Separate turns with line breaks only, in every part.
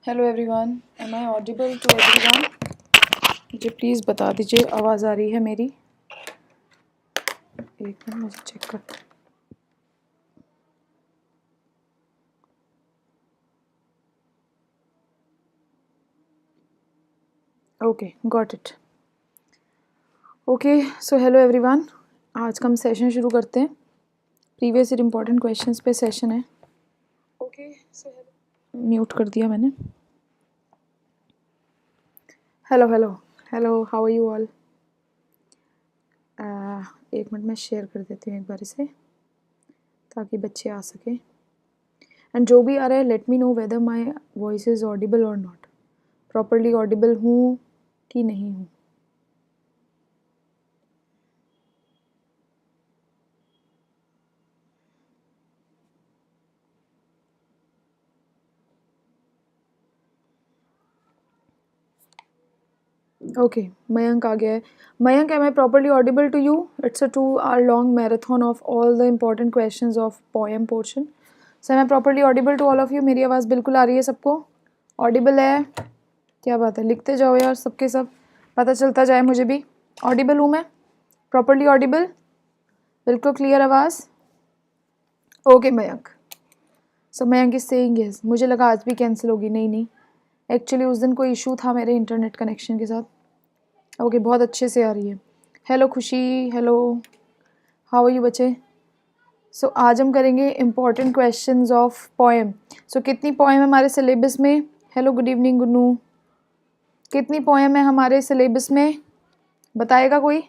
Hello everyone, am I audible to everyone? मुझे please बता दीजिए आवाज़ आ रही है मेरी? एक मिनट मुझे चेक कर। Okay, got it. Okay, so hello everyone, आज का हम सेशन शुरू करते हैं। प्रीवियस ईयर इम्पोर्टेंट क्वेश्चंस पे सेशन है। ओके, सो म्यूट कर दिया मैंने। Hello hello hello, how are you all? एक मिनट में शेयर कर देती हूँ एक बार इसे, ताकि बच्चे आ सकें। एंड जो भी आ रहा है, let me know whether my voice is audible और नॉट। प्रॉपरली ऑडिबल हूँ कि नहीं हूँ? ओके, मयंक आ गया है। Mayank, am I properly audible to you? It's a 2 hour long marathon of all the important questions of poem portion. So am I properly audible to all of you? मेरी आवाज़ बिल्कुल आ रही है सबको? ऑडिबल है? क्या बात है, लिखते जाओ यार सबके सब, पता चलता जाए मुझे भी। ऑडिबल हूँ मैं? Properly Audible? बिल्कुल क्लियर आवाज़? Okay Mayank. So Mayank is saying yes. मुझे लगा आज भी कैंसिल होगी। नहीं नहीं, एक्चुअली उस दिन कोई इशू था मेरे इंटरनेट कनेक्शन के साथ। ओके, बहुत अच्छे से आ रही है। हेलो खुशी, हेलो, हाउ आर यू बच्चे? सो आज हम करेंगे इम्पॉर्टेंट क्वेश्चंस ऑफ पोएम। सो कितनी पोएम है हमारे सिलेबस में? Hello, good evening Gunnu. कितनी पोएम है हमारे सिलेबस में? बताएगा कोई?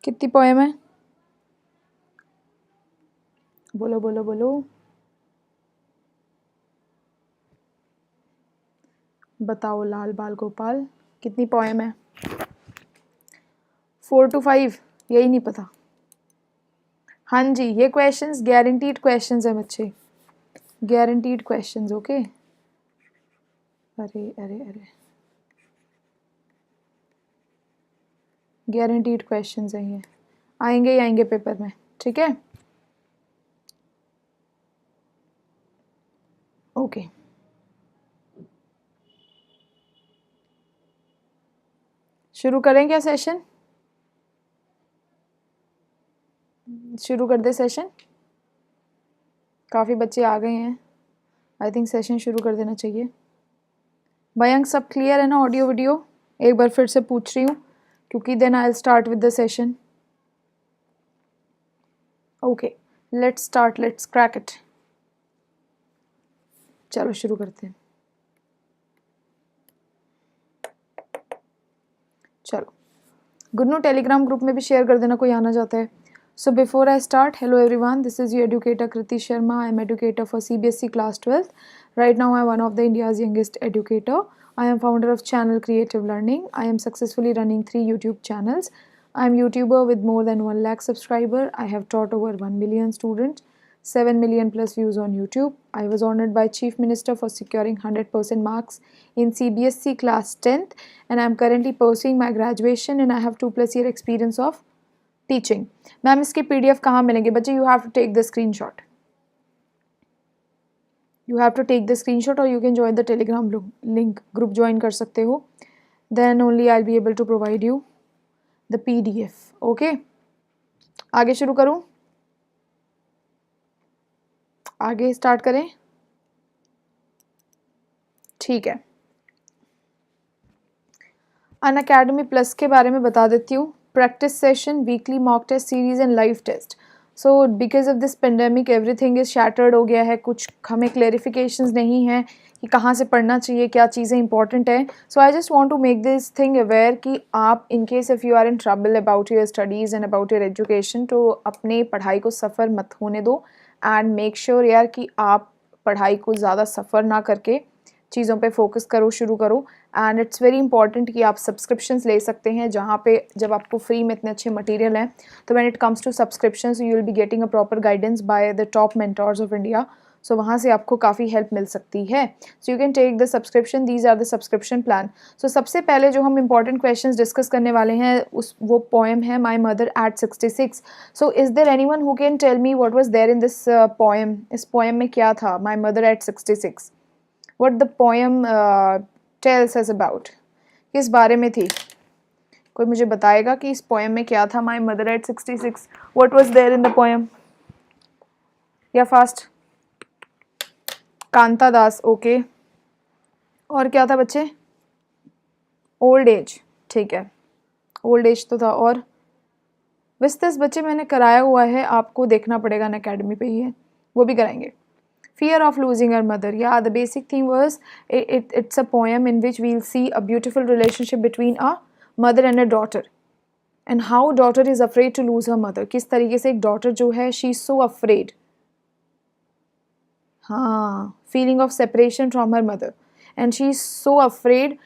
कितनी पोएम है? बोलो बोलो बोलो, बताओ लाल बाल गोपाल, कितनी पोएम है? 4 to 5? यही नहीं पता। हाँ जी, ये क्वेश्चंस गारंटीड क्वेश्चंस हैं बच्चे, गारंटीड क्वेश्चंस। ओके, अरे अरे अरे, गारंटीड क्वेश्चंस हैं ये, आएंगे ही आएंगे पेपर में, ठीक है? ओके, शुरू करें क्या सेशन? शुरू कर दे सेशन। काफ़ी बच्चे आ गए हैं, आई थिंक सेशन शुरू कर देना चाहिए। मयंक सब क्लियर है ना? ऑडियो वीडियो एक बार फिर से पूछ रही हूँ, क्योंकि then I will start with the session. Okay, let's start, let's crack it. चलो शुरू करते हैं। चलो, गुन्नू टेलीग्राम ग्रुप में भी शेयर कर देना, कोई आना चाहता है। So before I start, hello everyone, this is your educator Kriti Sharma. I am educator for CBSE class 12th. Right now I am one of the India's youngest educator. I am founder of channel Creative Learning. I am successfully running 3 YouTube channels. I am YouTuber with more than 1 lakh subscriber. I have taught over 1 million students, 7 million plus views on YouTube. I was honored by Chief Minister for securing 100% marks in CBSE class 10th, and I am currently pursuing my graduation, and I have 2+ year experience of teaching. Ma'am इसके PDF कहाँ मिलेंगे बच्चे? You have to take the screenshot, you have to take the screenshot, और you can join the Telegram link, group join कर सकते हो। Then only I be able to provide you the PDF। Okay, आगे शुरू करूँ? आगे start करें? ठीक है, अनअकैडमी प्लस के बारे में बता देती हूँ। Practice session, weekly mock test series and live test. So because of this pandemic everything is shattered हो गया है, कुछ हमें क्लेरिफिकेशंस नहीं है कि कहाँ से पढ़ना चाहिए, क्या चीज़ें इंपॉर्टेंट हैं। So I just want to make this thing aware कि आप in case if you are in trouble about your studies and about your education, तो अपने पढ़ाई को सफ़र मत होने दो, एंड मेक श्योर यार कि आप पढ़ाई को ज़्यादा सफ़र ना करके चीज़ों पे फोकस करो, शुरू करो। एंड इट्स वेरी इंपॉर्टेंट कि आप सब्सक्रिप्शंस ले सकते हैं, जहाँ पे जब आपको फ्री में इतने अच्छे मटेरियल हैं, तो when it comes to subscriptions you will be getting a proper guidance by the top mentors of India. So वहाँ से आपको काफ़ी हेल्प मिल सकती है. So you can take the subscription, these are the subscription plan. So सबसे पहले जो हम इंपॉर्टेंट क्वेश्चंस डिस्कस करने वाले हैं वो पोएम है my mother at 66. So is there anyone who can tell me what was there in this poem? इस पोएम में क्या था? My mother at 66, what the poem tells us about? किस बारे में थी? कोई मुझे बताएगा कि इस पोएम में क्या था? My mother at 66, what was there in the poem? या फास्ट? कांता दास, ओके. और क्या था बच्चे? ओल्ड एज, ठीक है, ओल्ड एज तो था. और विस्तस बच्चे मैंने कराया हुआ है, आपको देखना पड़ेगा, ना अकेडमी पे ही है, वो भी कराएंगे. Fear of losing her mother. Yeah, the basic theme was it's a poem in which we'll see a beautiful relationship between a mother and a daughter, and how daughter is afraid to lose her mother. किस तरीके से एक daughter जो है she is so afraid, हाँ, feeling of separation from her mother, and she is so afraid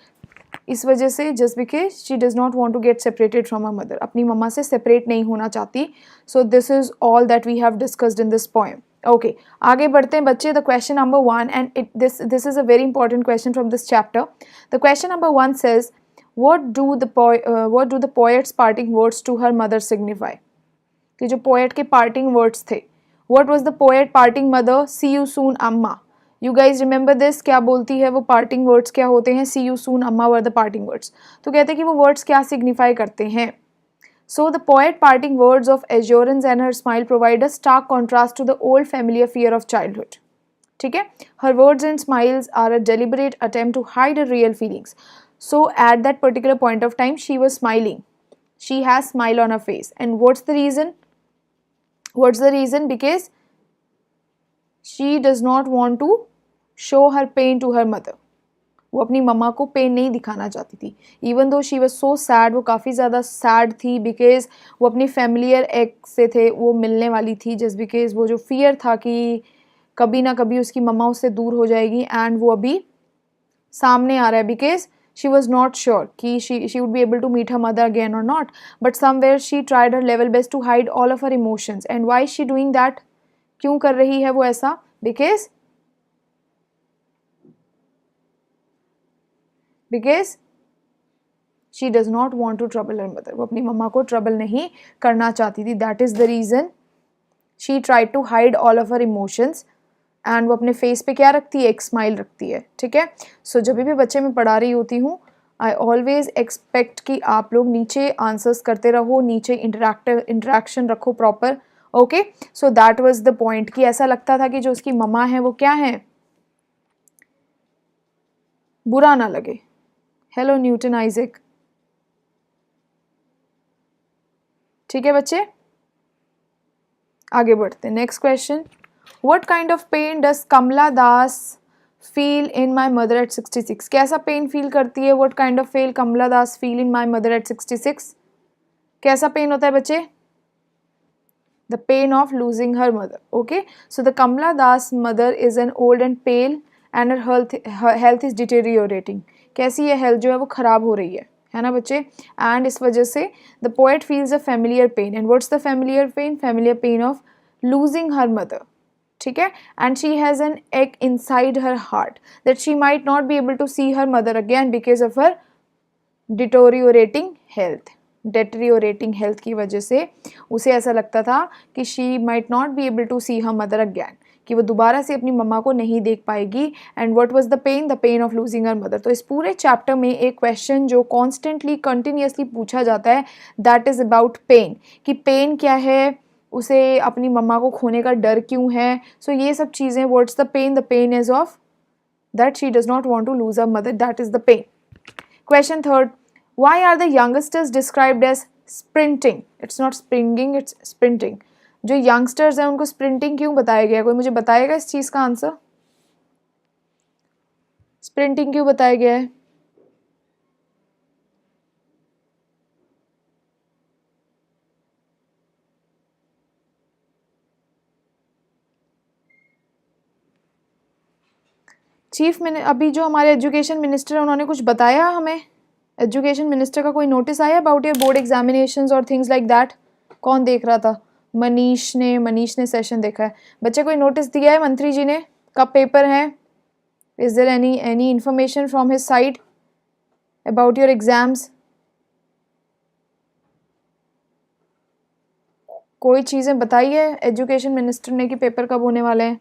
इस वजह से just because she does not want to get separated from her mother, अपनी मम्मा से separate नहीं होना चाहती. So this is all that we have discussed in this poem. Okay, आगे बढ़ते हैं बच्चे. The question number 1, and this is a very important question from this chapter. The question number 1 says, what do the poet's parting words to her mother signify? कि जो poet के parting words थे, what was the poet parting mother? See you soon, amma. You guys remember this? क्या बोलती है वो? parting words क्या होते हैं? See you soon, amma were the parting words. तो कहते हैं कि वो words क्या signify करते हैं. So the poet parting words of assurance and her smile provide a stark contrast to the old familiar fear of childhood. ठीक है? Her words and smiles are a deliberate attempt to hide her real feelings. So at that particular point of time, she was smiling. She has smile on her face. And what's the reason? What's the reason? Because she does not want to show her pain to her mother. वो अपनी मम्मा को pen नहीं दिखाना चाहती थी. Even though she was so sad, वो काफ़ी ज़्यादा सैड थी बिकॉज वो अपनी फैमिलियर एक्स से थे, वो मिलने वाली थी, जस्ट बिकॉज वो जो फियर था कि कभी ना कभी उसकी मम्मा उससे दूर हो जाएगी, एंड वो अभी सामने आ रहा है because she was not sure कि she would be able to meet her mother again और not. But somewhere she tried her level best to hide all of her emotions. And why she doing that? क्यों कर रही है वो ऐसा? Because she does not want to trouble her mother. वो अपनी मम्मा को ट्रबल नहीं करना चाहती थी. That is the reason she tried to hide all of her emotions. And वो अपने फेस पे क्या रखती है? एक स्माइल रखती है. ठीक है? सो जब भी बच्चे मैं पढ़ा रही होती हूँ, आई ऑलवेज एक्सपेक्ट कि आप लोग नीचे आंसर्स करते रहो, नीचे इंटरेक्शन रखो proper. Okay, so that was the point कि ऐसा लगता था कि जो उसकी मम्मा है वो क्या है? बुरा ना लगे. Hello Newton Isaac. ठीक है बच्चे, आगे बढ़ते हैं. Next question, what kind of pain does Kamala Das feel in my mother at 66? कैसा पेन फील करती है? What kind of pain Kamala Das feel in my mother at 66? कैसा पेन होता है बच्चे? The pain of losing her mother. Okay, so the Kamala Das mother is an old and pale and her health is deteriorating. कैसी है health जो है वो ख़राब हो रही है ना बच्चे? एंड इस वजह से the poet feels a familiar pain. And what's the familiar pain? Familiar pain of losing her mother. ठीक है? And she has an ache inside her heart that she might not be able to see her mother again because of her deteriorating health की वजह से उसे ऐसा लगता था कि she might not be able to see her mother again, कि वो दोबारा से अपनी मम्मा को नहीं देख पाएगी. And what was the pain of losing her mother. तो इस पूरे चैप्टर में एक क्वेश्चन जो कॉन्स्टेंटली कंटिन्यूसली पूछा जाता है, दैट इज़ अबाउट पेन. कि पेन क्या है, उसे अपनी मम्मा को खोने का डर क्यों है. सो ये सब चीज़ें, what's the pain is of that she does not want to lose her mother, that is the pain. Question third, why are the youngsters described as sprinting? It's not springing, it's sprinting. जो youngsters हैं उनको sprinting क्यों बताया गया? कोई मुझे बताएगा इस चीज़ का आंसर? sprinting क्यों बताया गया है? अभी जो हमारे एजुकेशन मिनिस्टर हैं उन्होंने कुछ बताया हमें? एजुकेशन मिनिस्टर का कोई नोटिस आया अबाउट योर बोर्ड एग्जामिनेशंस और थिंग्स लाइक दैट? कौन देख रहा था? मनीष ने सेशन देखा है। बच्चे कोई नोटिस दिया है मंत्री जी ने कब पेपर है? Is there any information from his side about your exams? कोई चीज़ें बताई है एजुकेशन मिनिस्टर ने कि पेपर कब होने वाले हैं?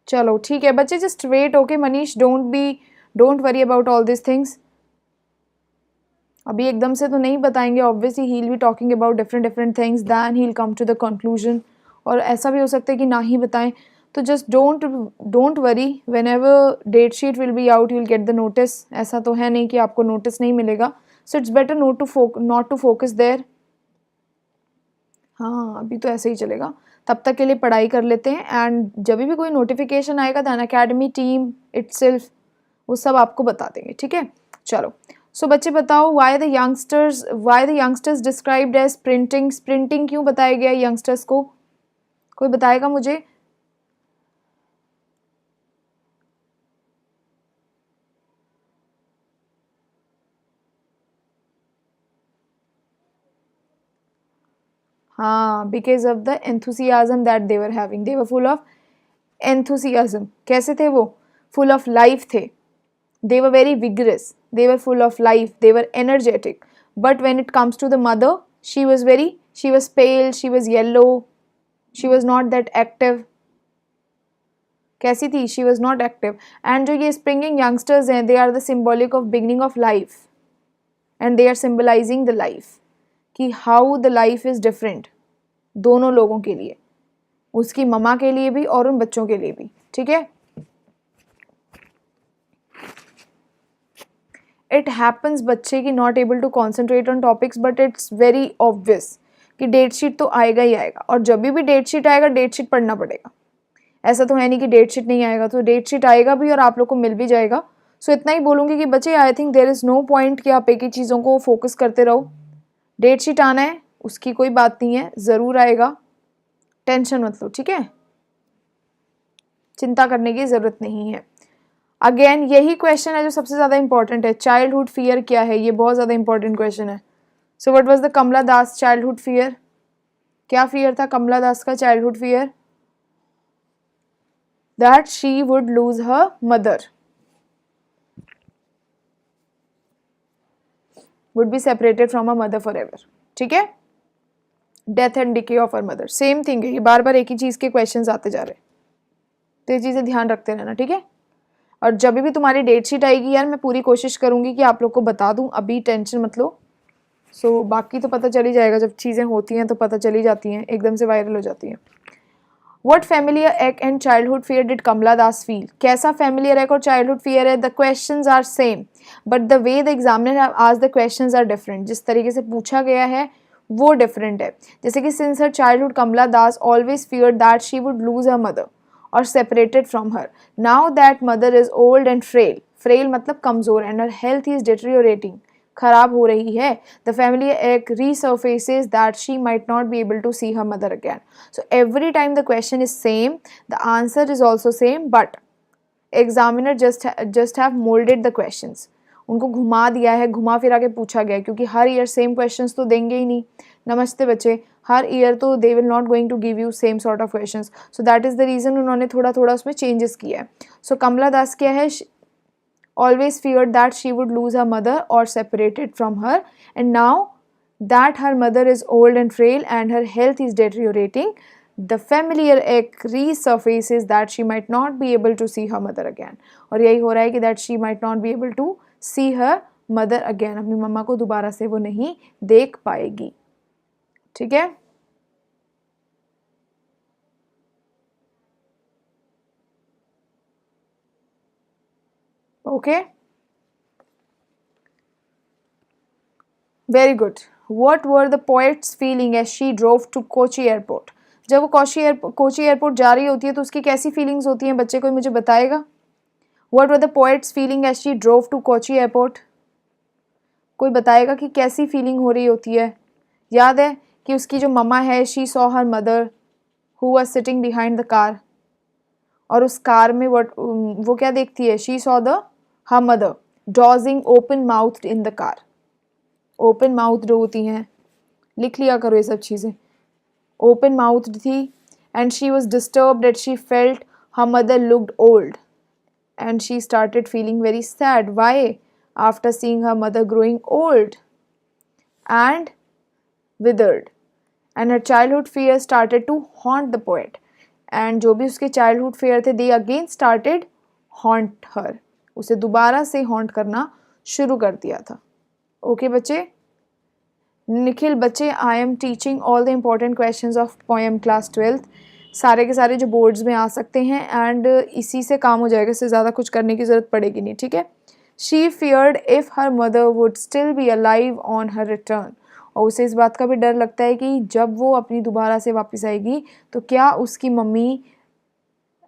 चलो ठीक है बच्चे, just wait. Okay Manish, don't worry about all this things. अभी एकदम से तो नहीं बताएंगे, obviously he will be talking about different things, then he will come to the conclusion. और ऐसा भी हो सकता है कि ना ही बताएं, तो just don't worry, whenever date sheet will be out you will get the notice. ऐसा तो है नहीं कि आपको नोटिस नहीं मिलेगा, so it's better not to focus there. हाँ अभी तो ऐसे ही चलेगा, तब तक के लिए पढ़ाई कर लेते हैं, एंड जब भी कोई नोटिफिकेशन आएगा दैन अकेडमी टीम इटसेल्फ वो सब आपको बता देंगे, ठीक है। चलो सो बच्चे बताओ, why the youngsters described as sprinting क्यों बताया गया यंगस्टर्स को? कोई बताएगा मुझे? हाँ, because of the enthusiasm that they were having, they were full of enthusiasm. कैसे थे वो? फुल ऑफ लाइफ थे। They were very vigorous, they were full of life, they were energetic. But when it comes to the mother, she was pale, she was yellow, she was not that active. कैसी थी? She was not active. And जो ये springing youngsters हैं, they are the symbolic of beginning of life, and they are symbolizing the life, कि how the life is different दोनों लोगों के लिए, उसकी ममा के लिए भी और उन बच्चों के लिए भी, ठीक है। इट हैपन्स बच्चे की not able to concentrate on topics, but it's very obvious कि डेट शीट तो आएगा ही आएगा, और जब भी डेट शीट आएगा डेट शीट पढ़ना पड़ेगा। ऐसा तो है नहीं कि डेट शीट नहीं आएगा, तो डेट शीट आएगा भी और आप लोग को मिल भी जाएगा। सो इतना ही बोलूँगी कि बच्चे I think there is no point कि आप एक ही चीज़ों को फोकस करते रहो। डेट शीट आना है उसकी कोई बात नहीं है, ज़रूर आएगा, टेंशन मत लो, ठीक है, चिंता करने की ज़रूरत नहीं है। अगेन यही क्वेश्चन है जो सबसे ज़्यादा इंपॉर्टेंट है, चाइल्डहुड फियर क्या है, ये बहुत ज़्यादा इंपॉर्टेंट क्वेश्चन है। So what was the Kamala Das childhood fear? क्या फियर था कमला दास का childhood fear? That she would lose her mother, would be separated from her mother for ever, ठीक है। Death and decay of her mother, same thing है, ये बार बार एक ही चीज़ के question आते जा रहे हैं, तो ये चीज़ें ध्यान रखते रहना, ठीक है। और जब भी तुम्हारी डेट शीट आएगी यार, मैं पूरी कोशिश करूँगी कि आप लोग को बता दूँ, अभी टेंशन मत लो। सो बाकी तो पता चल ही जाएगा, जब चीज़ें होती हैं तो पता चली जाती हैं, एकदम से वायरल हो जाती हैं। What familiar ache and childhood fear did Kamala Das feel? कैसा familiar ache और childhood fear है? The questions are same, but the way the examiner have asked the questions are different. जिस तरीके से पूछा गया है वो different है। जैसे कि since her childhood, Kamala Das always feared that she would lose her mother or separated from her. Now that mother is old and frail मतलब कमज़ोर, and her health is deteriorating, खराब हो रही है, the family ache resurfaces that she might not be able to see her mother again. So every time the question is same, the answer is also same, but examiner just have molded the questions. उनको घुमा दिया है, घुमा फिरा के पूछा गया है, क्योंकि हर ईयर सेम क्वेश्चंस तो देंगे ही नहीं। नमस्ते बच्चे, हर ईयर तो they will not going to give you same sort of questions, so that is the reason उन्होंने थोड़ा थोड़ा उसमें चेंजेस किया है। सो कमला दास क्या है, always feared that she would lose her mother or separated from her, and now that her mother is old and frail and her health is deteriorating, the familiar ache resurfaces that she might not be able to see her mother again. और यही हो रहा है कि that she might not be able to see her mother again, अपनी मम्मा को दोबारा से वो नहीं देख पाएगी, ठीक है। Okay, very good. What were the poet's feeling as she drove to Kochi airport? जब वो कोची एयरपोर्ट जा रही होती है तो उसकी कैसी फीलिंग्स होती हैं बच्चे, कोई मुझे बताएगा? What were the poet's feeling as she drove to Kochi airport? कोई बताएगा कि कैसी फीलिंग हो रही होती है? याद है कि उसकी जो मम्मा है, she saw her mother who was sitting behind the car, और उस कार में वो क्या देखती है? she saw her mother dozing open mouthed in the car. Open mouth होती हैं, लिख लिया करो ये सब चीज़ें। ओपन माउथड थी and she was disturb at she felt her mother looked old and she started feeling very sad. Why? After seeing her mother growing old and withered, and her childhood fears started to haunt the poet. And जो भी उसके childhood fear थे, they again started haunt her. उसे दोबारा से haunt करना शुरू कर दिया था. Okay बच्चे? निखिल बच्चे, I am teaching all the important questions of poem class 12th, सारे के सारे जो बोर्ड्स में आ सकते हैं एंड इसी से काम हो जाएगा, इससे ज़्यादा कुछ करने की ज़रूरत पड़ेगी नहीं, ठीक है। She feared if her mother would still be alive on her return, और उसे इस बात का भी डर लगता है कि जब वो अपनी दोबारा से वापस आएगी तो क्या उसकी मम्मी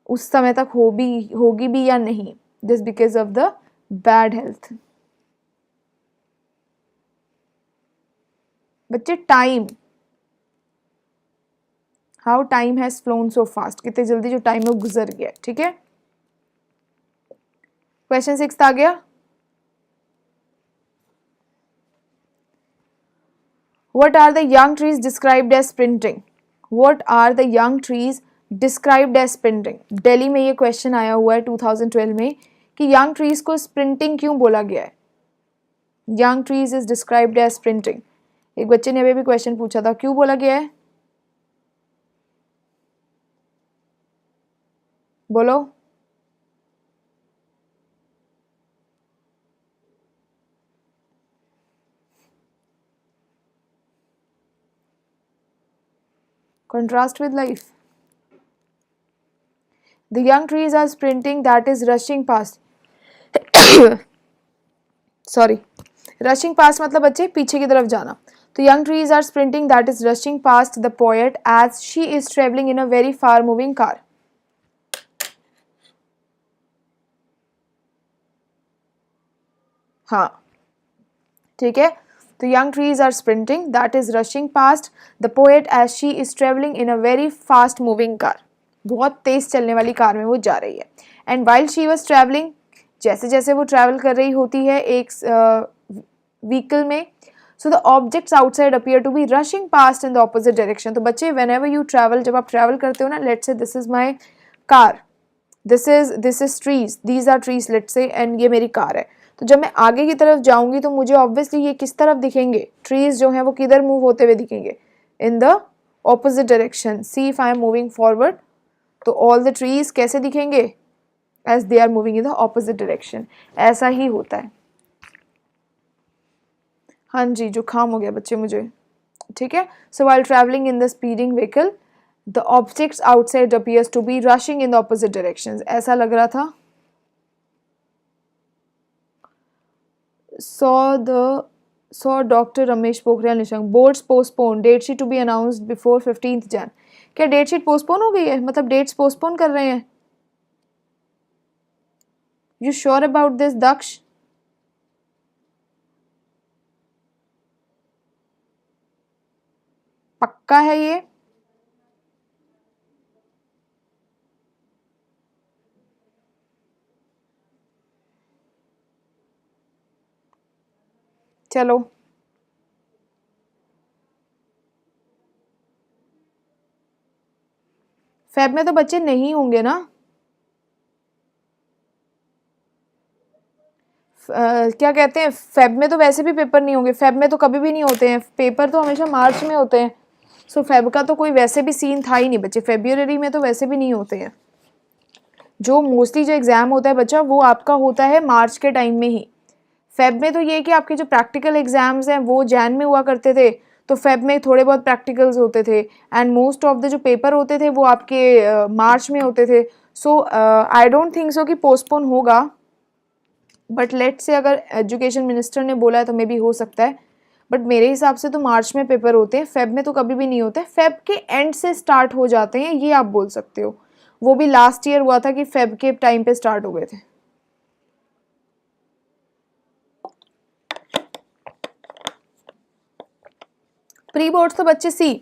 उस समय तक होगी भी या नहीं, this because of the bad health. बच्चे time, how time has flown so fast, कितने जल्दी जो टाइम है वो गुजर गया, ठीक है। क्वेश्चन 6 आ गया। What are the young trees described as sprinting? What are the young trees described as sprinting? Delhi में ये क्वेश्चन आया हुआ है 2012 में कि young trees को sprinting क्यों बोला गया है। Young trees is described as sprinting. एक बच्चे ने अभी भी क्वेश्चन पूछा था, क्यों बोला गया है, बोलो। Contrast with life. The young trees are sprinting, that is rushing past. Sorry, rushing past मतलब बच्चे पीछे की तरफ जाना। तो young trees are sprinting, that is rushing past the poet as she is traveling in a very far moving car. हाँ ठीक है, तो young trees are sprinting, that is rushing past the poet as she is traveling in a very fast moving car. बहुत तेज चलने वाली car में वो जा रही है। And while she was traveling, जैसे जैसे वो ट्रैवल कर रही होती है एक व्हीकल में, so the objects outside appear to be rushing past in the opposite direction. तो बच्चे whenever you travel, जब आप ट्रैवल करते हो ना, let's say this is my car, this is trees, these are trees let's say, and ये मेरी car है, तो जब मैं आगे की तरफ जाऊंगी तो मुझे ऑब्वियसली ये किस तरफ दिखेंगे, ट्रीज जो हैं वो किधर मूव होते हुए दिखेंगे, in the opposite direction. See if I am moving forward, तो ऑल द ट्रीज कैसे दिखेंगे, as they are moving in the opposite direction, ऐसा ही होता है। हाँ जी, जुकाम हो गया बच्चे मुझे, ठीक है। So while travelling in the speeding vehicle the objects outside appears to be rushing in the opposite directions, ऐसा लग रहा था। saw Dr. Ramesh Pokhriyal Nishank, boards postponed, date sheet to be announced before 15th Jan. क्या date sheet postpone हो गई है, मतलब dates postpone कर रहे हैं। यू श्योर अबाउट दिस दक्ष? पक्का है ये? चलो फेब में तो बच्चे नहीं होंगे ना, क्या कहते हैं, फेब में तो वैसे भी पेपर नहीं होंगे, फेब में तो कभी भी नहीं होते हैं, पेपर तो हमेशा मार्च में होते हैं। सो फेब का तो कोई वैसे भी सीन था ही नहीं बच्चे, फेब्रुअरी में तो वैसे भी नहीं होते हैं। जो मोस्टली जो एग्ज़ाम होता है बच्चा वो आपका होता है मार्च के टाइम में ही। फेब में तो ये है कि आपके जो प्रैक्टिकल एग्जाम्स हैं वो जैन में हुआ करते थे, तो फेब में थोड़े बहुत प्रैक्टिकल्स होते थे, एंड मोस्ट ऑफ द जो पेपर होते थे वो आपके मार्च में होते थे। सो आई डोंट थिंक सो कि पोस्टपोन होगा, बट लेट से अगर एजुकेशन मिनिस्टर ने बोला है तो मे बी हो सकता है, बट मेरे हिसाब से तो मार्च में पेपर होते हैं, फेब में तो कभी भी नहीं होते। फेब के एंड से स्टार्ट हो जाते हैं, ये आप बोल सकते हो। वो भी लास्ट ईयर हुआ था कि फेब के टाइम पे स्टार्ट हो गए थे। प्री बोर्ड्स तो बच्चे सी,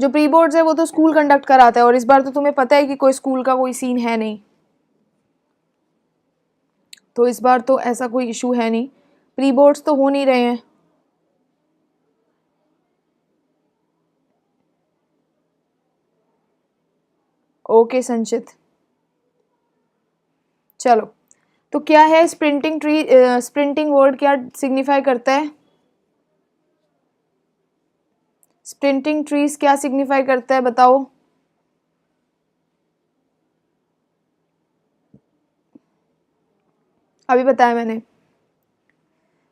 जो प्री बोर्ड्स है वो तो स्कूल कंडक्ट कराता है, और इस बार तो तुम्हें पता है कि कोई स्कूल का कोई सीन है नहीं, तो इस बार तो ऐसा कोई इशू है नहीं, प्री बोर्ड्स तो हो नहीं रहे हैं। ओके संचित, चलो। तो क्या है स्प्रिंटिंग ट्री, स्प्रिंटिंग वर्ड क्या सिग्निफाई करता है? स्प्रिंटिंग ट्रीज क्या सिग्निफाई करता है बताओ? अभी बताया मैंने।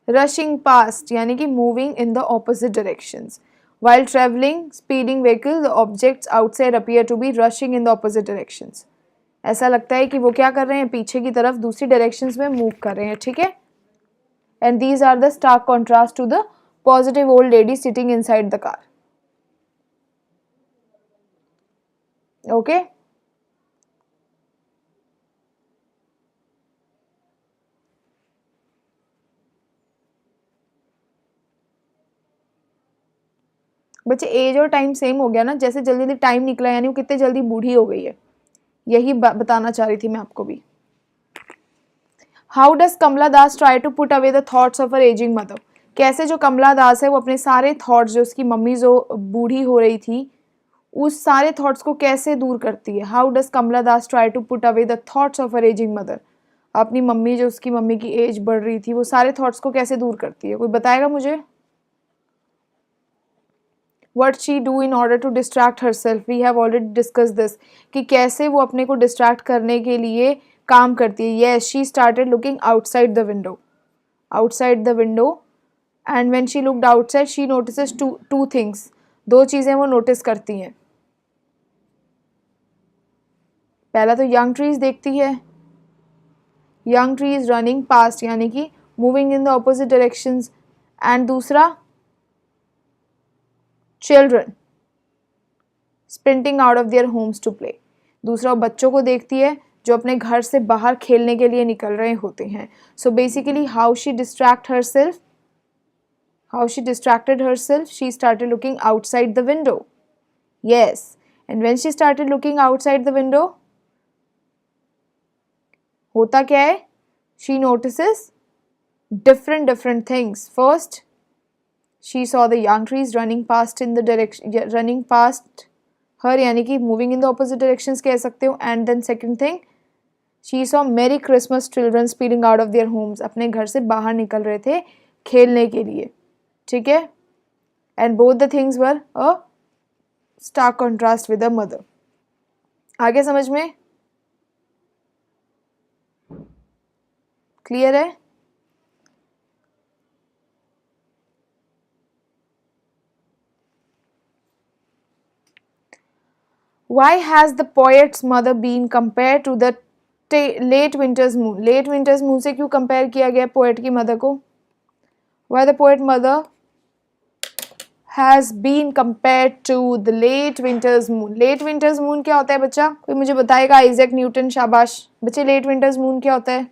रशिंग पास्ट यानी कि moving in the opposite directions. While traveling, speeding vehicle, the objects outside appear to be rushing in the opposite directions. ऐसा लगता है कि वो क्या कर रहे हैं, पीछे की तरफ दूसरी डायरेक्शंस में मूव कर रहे हैं, ठीक है। And these are the stark contrast to the positive old lady sitting inside the car. Okay, बच्चे एज और टाइम सेम हो गया ना, जैसे जल्दी जल्दी टाइम निकला यानी वो कितने जल्दी बूढ़ी हो गई है, यही बताना चाह रही थी मैं आपको भी। How does Kamala Das try to put away the thoughts of her ageing mother? कैसे जो कमला दास है वो अपने सारे थॉट्स, जो उसकी मम्मी जो बूढ़ी हो रही थी, उस सारे थॉट्स को कैसे दूर करती है? How does Kamala Das try to put away the thoughts of her ageing mother? अपनी मम्मी, जो उसकी मम्मी की एज बढ़ रही थी, वो सारे थॉट्स को कैसे दूर करती है? कोई बताएगा मुझे? What she do in order to distract herself? We have already discussed this, कि कैसे वो अपने को डिस्ट्रैक्ट करने के लिए काम करती है। Yes, she started looking outside the window. Outside the window, and when she looked outside, she notices two things. दो चीज़ें वो नोटिस करती हैं। पहला तो यंग ट्रीज देखती है, यंग ट्रीज रनिंग पास्ट यानी कि moving in the opposite directions, and दूसरा children sprinting out of their homes to play. दूसरा बच्चों को देखती है जो अपने घर से बाहर खेलने के लिए निकल रहे होते हैं। So basically how she distracted herself, she started looking outside the window. Yes, and when she started looking outside the window, होता क्या है? She notices different things. First, she saw the young trees running past her, यानी कि moving in the opposite directions कह सकते हो। And then second thing, she saw merry Christmas children speeding out of their homes. अपने घर से बाहर निकल रहे थे खेलने के लिए, ठीक है। And both the things were a stark contrast with the mother. आगे समझ में क्लियर है? Why has the poet's mother been compared to the late winter's moon? Late winter's moon से क्यों कंपेयर किया गया पोएट की मदर को? Why the poet mother has been compared to the late winter's moon? Late winter's moon क्या होता है बच्चा? कोई मुझे बताएगा? आइजैक न्यूटन, शाबाश बच्चे। late winter's moon क्या होता है?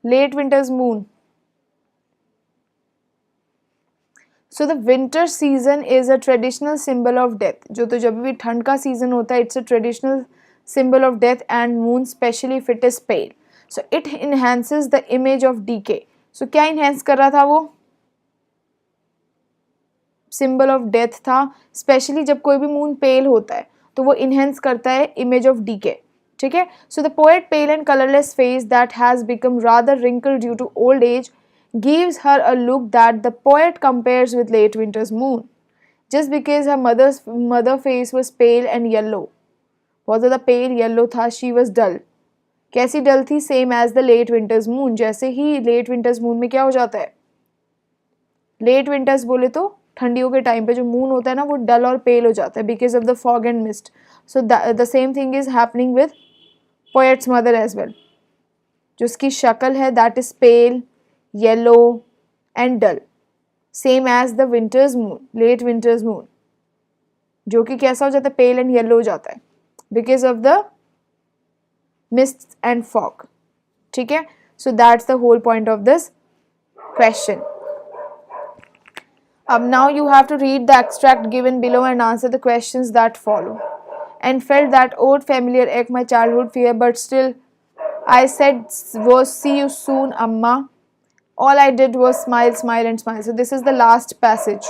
late winter's moon. So the winter season is a traditional symbol of death. जो तो जब भी ठंड का सीजन होता है, it's a traditional symbol of death and moon, especially if it is pale. So it enhances the image of decay. So क्या enhance कर रहा था वो? Symbol of death था, especially जब कोई भी moon pale होता है तो वो enhance करता है image of decay, ठीक है। So the poet pale and colorless face that has become rather wrinkled due to old age gives her a look that the poet compares with late winter's moon. Just because her mother face was pale and yellow, बहुत ज़्यादा pale yellow था, she was dull. कैसी dull थी? Same as the late winter's moon. जैसे ही late winter's moon में क्या हो जाता है? लेट विंटर्स बोले तो ठंडियों के टाइम पे जो मून होता है ना, वो डल और पेल हो जाता है because of the fog and mist. So the same thing is happening with poet's mother as well. जो उसकी शक्ल है that is pale, yellow and dull, same as the winter's moon, late winter's moon, जो कि कैसा हो जाता है? पेल एंड येलो हो जाता है because of the mist and fog, ठीक है। So that's the whole point of this question. Now you have to read the extract given below and answer the questions that follow. And felt that old familiar ache, my childhood fear, but still I said was see you soon, Amma. All I did was smile, smile and smile. So this is the last passage.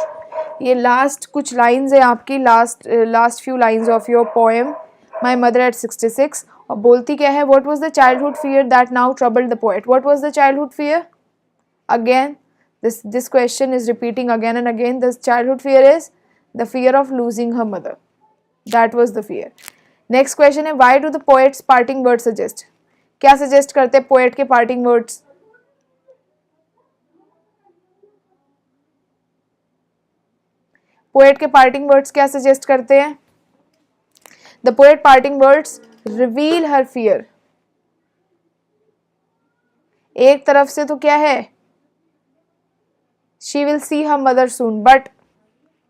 ये last कुछ lines है आपकी, last few lines of your poem My Mother at 66. और बोलती क्या है? What was the childhood fear that now troubled the poet? What was the childhood fear? Again, this question is repeating again and again. The childhood fear is the fear of losing her mother. That was the fear. Next question है, why do the poet's parting words suggest? क्या suggest करते हैं poet के parting words? Poet के parting words क्या suggest करते हैं? The poet parting words reveal her fear. एक तरफ से तो क्या है? She will see her mother soon, but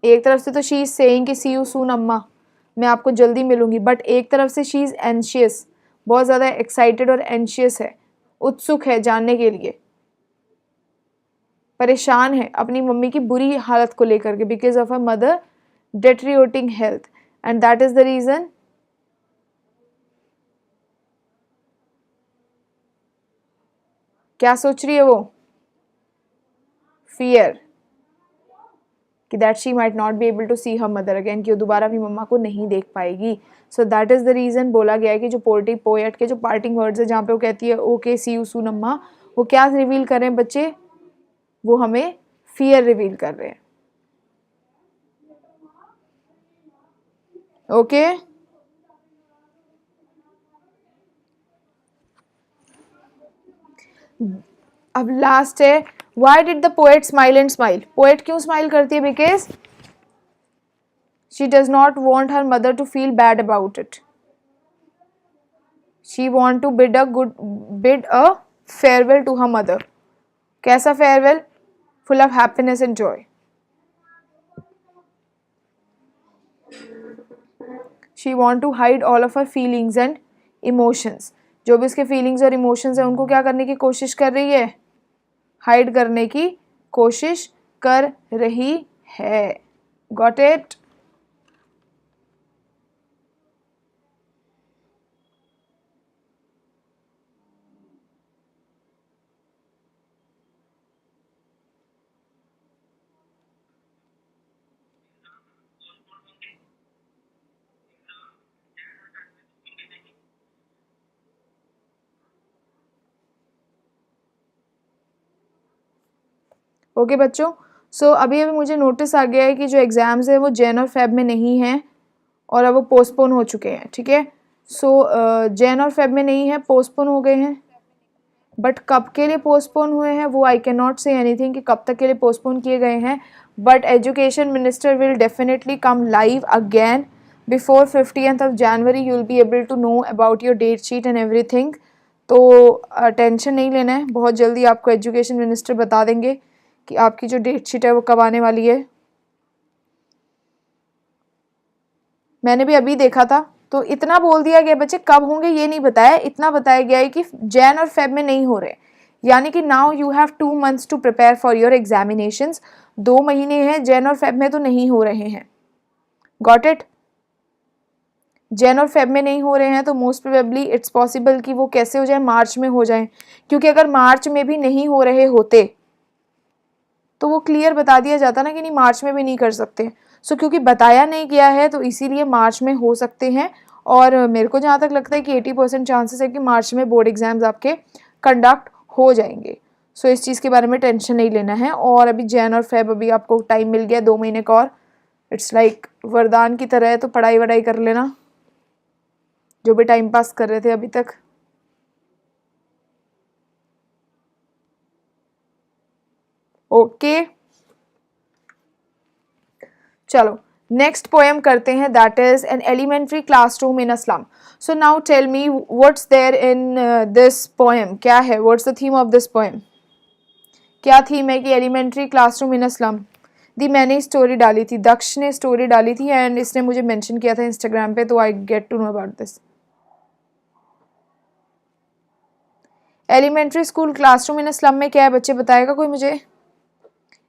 एक तरफ से तो शी इज सेइंग कि सी यू सून अम्मा, मैं आपको जल्दी मिलूंगी, बट एक तरफ से शी इज एंशियस, बहुत ज़्यादा एक्साइटेड और एंशियस है, उत्सुक है जानने के लिए, परेशान है अपनी मम्मी की बुरी हालत को लेकर के, because of a mother deteriorating health, and that is the reason क्या सोच रही है वो? फियर कि that she might not be able to see her mother again, कि वो दोबारा अपनी मम्मा को नहीं देख पाएगी. So that is the reason बोला गया है कि जो पोएट के जो पार्टिंग वर्ड्स है जहाँ पे वो कहती है ओके सी यू सून अम्मा, वो क्या रिवील कर रहे हैं बच्चे? वो हमें फियर रिवील कर रहे हैं. ओके अब लास्ट है, why did the poet smile and smile? Poet क्यों स्माइल करती है? Because she does not want her mother to feel bad about it. She want to bid a farewell to her mother. कैसा farewell? Full of happiness and joy. She want to hide all of her feelings and emotions. जो भी उसके feelings और emotions हैं उनको क्या करने की कोशिश कर रही है? हाइड करने की कोशिश कर रही है. Got it? ओके बच्चों, सो अभी मुझे नोटिस आ गया है कि जो एग्ज़ाम्स है वो जैन और फेब में नहीं है और अब वो पोस्टपोन हो चुके हैं. ठीक है, सो जैन और फेब में नहीं है, पोस्टपोन हो गए हैं. बट कब के लिए पोस्टपोन हुए हैं वो I can not say anything कि कब तक के लिए पोस्टपोन किए गए हैं. But education minister will definitely come live again before 15th of January. You will be able to know about your date sheet and everything. तो टेंशन नहीं लेना है, बहुत जल्दी आपको एजुकेशन मिनिस्टर बता देंगे कि आपकी जो डेट शीट है वो कब आने वाली है. मैंने भी अभी देखा था, तो इतना बोल दिया गया बच्चे, कब होंगे ये नहीं बताया, इतना बताया गया है कि जैन और फेब में नहीं हो रहे. यानी कि now you have 2 months to prepare for your examinations. 2 महीने हैं, जैन और फेब में तो नहीं हो रहे हैं. Got it? जैन और फेब में नहीं हो रहे हैं तो मोस्ट प्रोबेबली इट्स पॉसिबल कि वो कैसे हो जाए, मार्च में हो जाए. क्योंकि अगर मार्च में भी नहीं हो रहे होते तो वो क्लियर बता दिया जाता ना कि नहीं मार्च में भी नहीं कर सकते. सो क्योंकि बताया नहीं गया है तो इसीलिए मार्च में हो सकते हैं. और मेरे को जहाँ तक लगता है कि 80% चांसेस है कि मार्च में बोर्ड एग्जाम्स आपके कंडक्ट हो जाएंगे. सो इस चीज़ के बारे में टेंशन नहीं लेना है. और अभी जैन और फेब अभी आपको टाइम मिल गया 2 महीने का और. इट्स लाइक वरदान की तरह है, तो पढ़ाई वढ़ाई कर लेना जो भी टाइम पास कर रहे थे अभी तक. ओके चलो नेक्स्ट पोएम करते हैं, that is an elementary classroom in a slum. So now tell me what's there in this poem. क्या है, what's the theme of this poem? क्या थीम है कि elementary classroom in a slum? दी मैंने story डाली थी, दक्ष ने स्टोरी डाली थी एंड इसने मुझे मेंशन किया था इंस्टाग्राम पे, तो I get to know about this. Elementary school classroom in a slum में क्या है बच्चे, बताएगा कोई मुझे?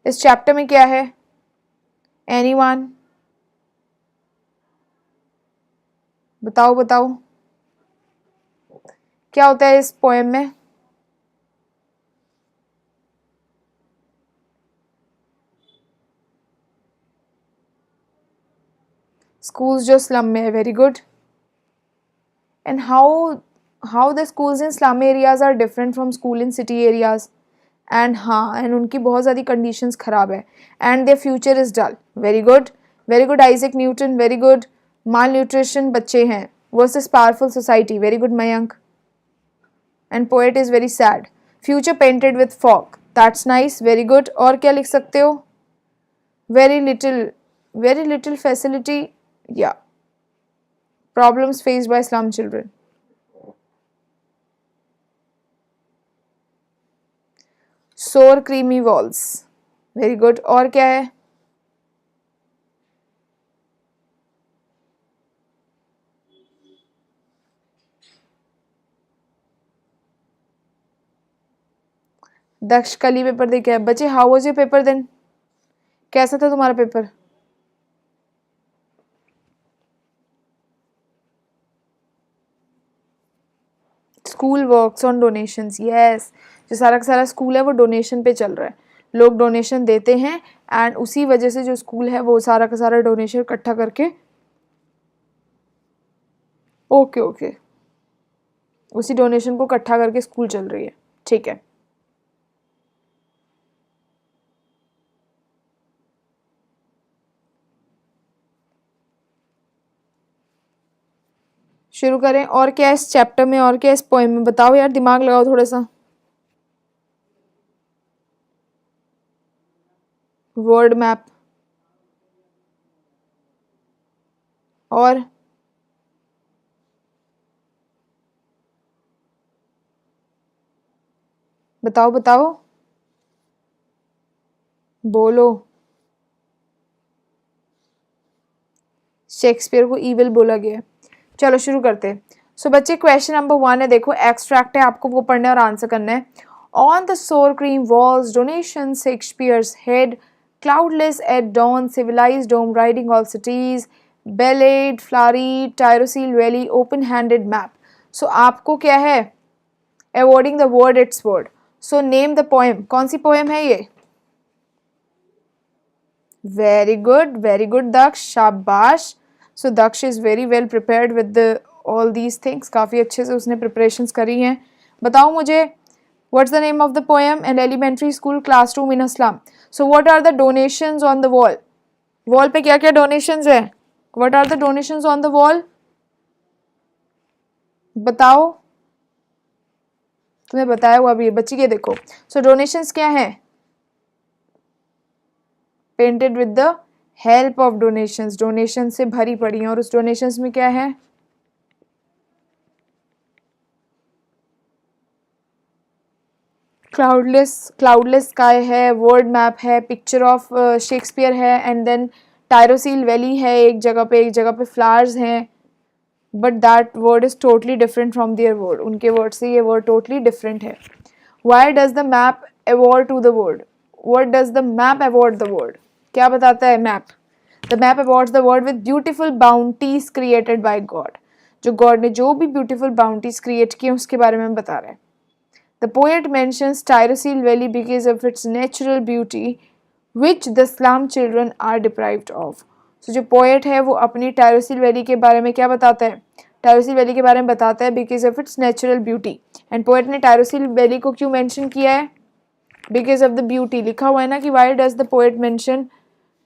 इस चैप्टर में क्या है? एनीवन? बताओ बताओ क्या होता है इस पोएम में? स्कूल्स जो स्लम में है, very good. And how the schools in slum areas are different from school in city areas. And हाँ, एंड उनकी बहुत ज़्यादा कंडीशंस ख़राब है. And their future is dull. Very good, very good Isaac Newton, very good. Malnutrition बच्चे हैं versus powerful society, very good Mayank. And poet is very sad. Future painted with fog, that's nice, very good. और क्या लिख सकते हो? Very little facility, या problems faced by slum children. सोर creamy walls, very good. और क्या है? दक्ष कल ही पेपर दे के आए बच्चे. How was your paper then? कैसा था तुम्हारा paper? School works on donations, yes. जो सारा का सारा स्कूल है वो डोनेशन पे चल रहा है. लोग डोनेशन देते हैं एंड उसी वजह से जो स्कूल है वो सारा का सारा डोनेशन इकट्ठा करके, ओके ओके, उसी डोनेशन को इकट्ठा करके स्कूल चल रही है. ठीक है. शुरू करें. और क्या है इस चैप्टर में, और क्या है इस पोएम में? बताओ यार, दिमाग लगाओ थोड़ा सा. Word map. और बताओ बताओ, बोलो. शेक्सपियर को ईविल बोला गया है. चलो शुरू करते हैं. सो बच्चे क्वेश्चन नंबर 1 है, देखो एक्सट्रैक्ट है, आपको वो पढ़ना है और आंसर करना है. On the sour cream walls donation Shakespeare's head, cloudless at dawn, civilized home riding all cities, belled flowery Tyrolese valley, open handed map. So आपको क्या है? Awarding the word it's word. So name the poem. कौन सी poem है ये? Very good Daksh, शाबाश. So Daksh is very well prepared with all these things. काफ़ी अच्छे से उसने प्रिपरेशंस करी हैं. बताओ मुझे, what's the name of the poem? An elementary school classroom in a slum. So what are the donations on the wall? Wall पे क्या क्या डोनेशंस है? What are the donations on the wall? बताओ. तुम्हें बताया हुआ भी बच्ची के, देखो. सो डोनेशंस क्या है? Painted with the help of donations. Donation से भरी पड़ी है. और उस डोनेशंस में क्या है? क्लाउडलेस स्काई है, वर्ड मैप है, पिक्चर ऑफ शेक्सपियर है, एंड देन टायरोसील वैली है एक जगह पे फ्लावर्स हैं. But that world is totally different from their world. उनके वर्ड से ये वर्ड टोटली डिफरेंट है. Why does the map award to the world? What does the map award the world? क्या बताता है map? The map awards the world with beautiful bounties created bye God. जो God ने जो भी beautiful bounties create किए उसके बारे में बता रहे हैं. The poet mentions Tyrosil Valley because of its natural beauty, which the slum children are deprived of. So जो poet है वो अपनी टायरोसिल वैली के बारे में क्या बताता है? टायरोसिल वैली के बारे में बताता है because of its natural beauty. And poet ने टायरोसिल वैली को क्यों mention किया है? Because of the beauty. लिखा हुआ है ना कि why does the poet mention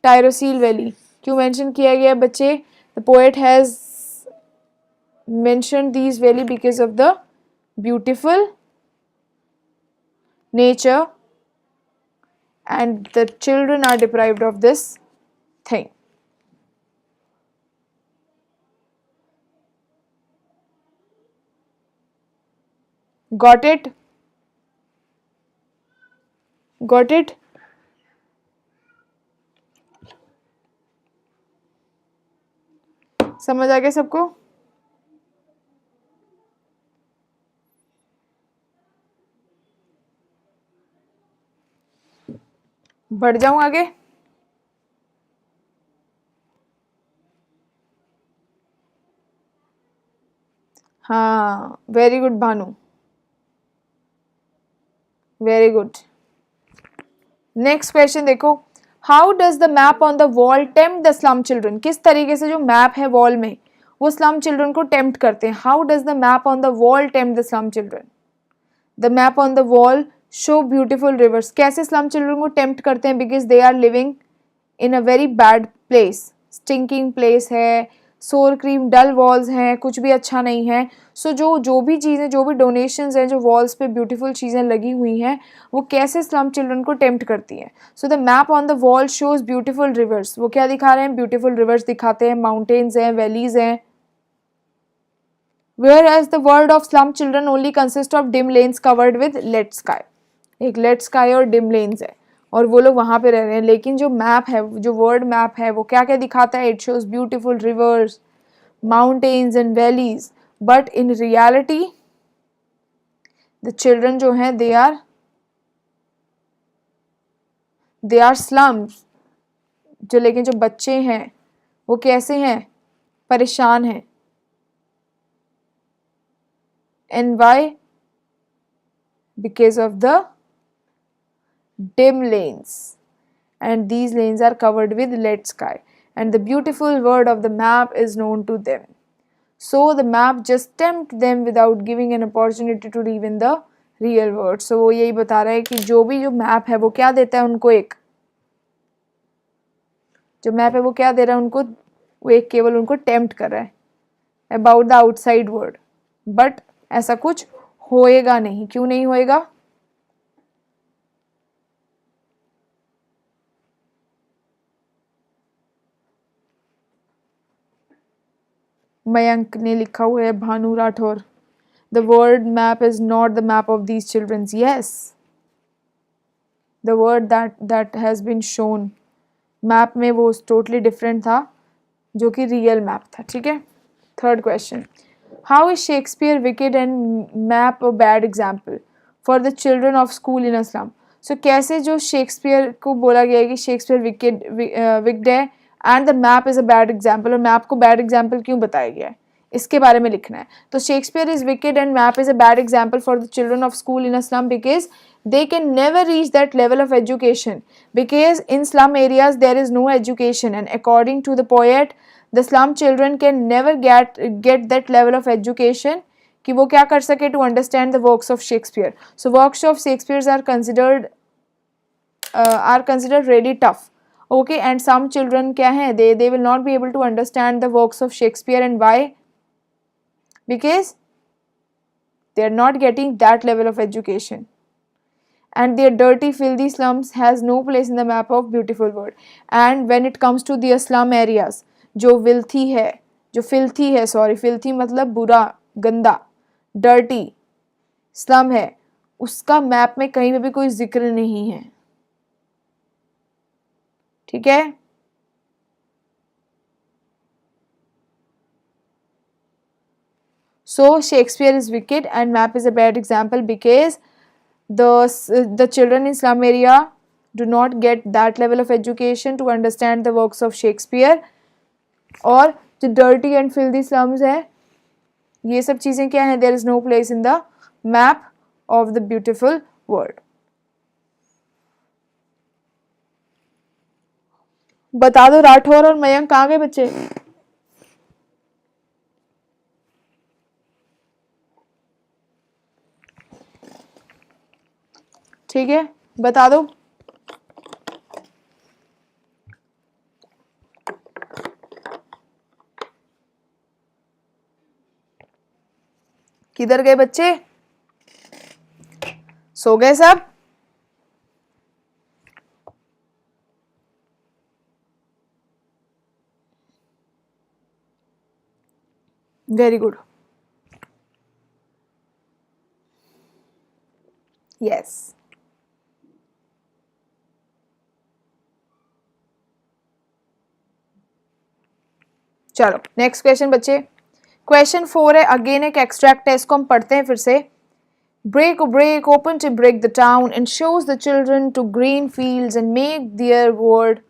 Tyrolese valley? क्यों mention किया गया बच्चे? The poet has mentioned these valley because of the beautiful nature, and the children are deprived of this thing. Got it? Got it? समझ आ गया सबको? बढ़ जाऊं आगे? हाँ, very good Bhanu, very good. Next question देखो. How does the map on the wall tempt the slum children, किस तरीके से जो मैप है वॉल में वो स्लम चिल्ड्रन को टेम्प्ट करते हैं. How does the map on the wall tempt the slum children. The map on the wall show beautiful rivers, कैसे स्लम चिल्ड्रन को टेम्प्ट करते हैं, because they are living in a very bad place, stinking place है, sour cream डल walls हैं, कुछ भी अच्छा नहीं है. सो जो भी चीज़ें, जो भी डोनेशंस हैं, जो वॉल्स पे ब्यूटीफुल चीज़ें लगी हुई हैं, वो कैसे स्लम चिल्ड्रन को टेम्प्ट करती हैं. So the map on the wall shows beautiful reverse, वो क्या दिखा रहे हैं, ब्यूटीफुल रिवर्स दिखाते हैं, माउंटेन्स हैं, वैलीज हैं. Whereas the world of slum children only consists of dim lanes covered with lead sky. एक लेट स्काई और डिम लेन्स है और वो लोग वहाँ पे रह रहे हैं. लेकिन जो मैप है, जो वर्ड मैप है, वो क्या क्या दिखाता है, it shows beautiful reverse, mountains and valleys. But in reality the children जो हैं दे आर स्लम्स. लेकिन जो बच्चे हैं वो कैसे हैं, परेशान हैं. And why? Because of the dim lanes, and these lanes are covered with lead sky, and the beautiful word of the map is known to them. So the map just tempt them without giving an opportunity to live in the real world. So वो यही बता रहा है कि जो map है वो क्या देता है उनको, एक जो मैप है वो क्या दे रहा है उनको, वो एक केवल उनको टेम्प्ट कर रहा है about the outside world. But ऐसा कुछ होएगा नहीं. क्यों नहीं होएगा, मयंक ने लिखा हुआ है, Bhanu Rathore. The world map is not the map of these childrens. Yes, the world that has been shown map में वो टोटली डिफरेंट था जो कि रियल मैप था. ठीक है. Third question, how is Shakespeare wicked and map a bad example for the children of school in a slum. So कैसे जो शेक्सपियर को बोला गया है कि शेक्सपियर विक्ड है and the map is a bad example, और मैप को बैड एग्जाम्पल क्यों बताया गया है, इसके बारे में लिखना है. तो Shakespeare is wicked and map is a bad example for the children of school in Aslam because they can never reach that level of education, because in slum areas there is no education, and according to the poet the slum children can never get that level of education कि वो क्या कर सके to understand the works of Shakespeare. So works of Shakespeare are considered really tough. Okay, and some children क्या हैं, they will not be able to understand the works of Shakespeare. And why? Because they are not getting that level of education, and their dirty filthy slums has no place in the map of beautiful world. And when it comes to their slum areas, जो filthy है, जो filthy है, sorry, filthy मतलब बुरा, गंदा, dirty slum है, उसका map में कहीं पे भी कोई जिक्र नहीं है. ठीक है. So Shakespeare is wicked and map is a bad example because the children in slum area do not get that level of education to understand the works of Shakespeare. और जो dirty and filthy slums है, ये सब चीज़ें क्या हैं, there is no place in the map of the beautiful world. बता दो राठौर और मयंक कहाँ गए बच्चे. ठीक है, बता दो. किधर गए बच्चे, सो गए सब. Very good. यस. चलो नेक्स्ट क्वेश्चन बच्चे. क्वेश्चन 4 है, अगेन एक एक्सट्रैक्ट है, इसको हम पढ़ते हैं फिर से. break open to break the town and shows the children to green fields and make their word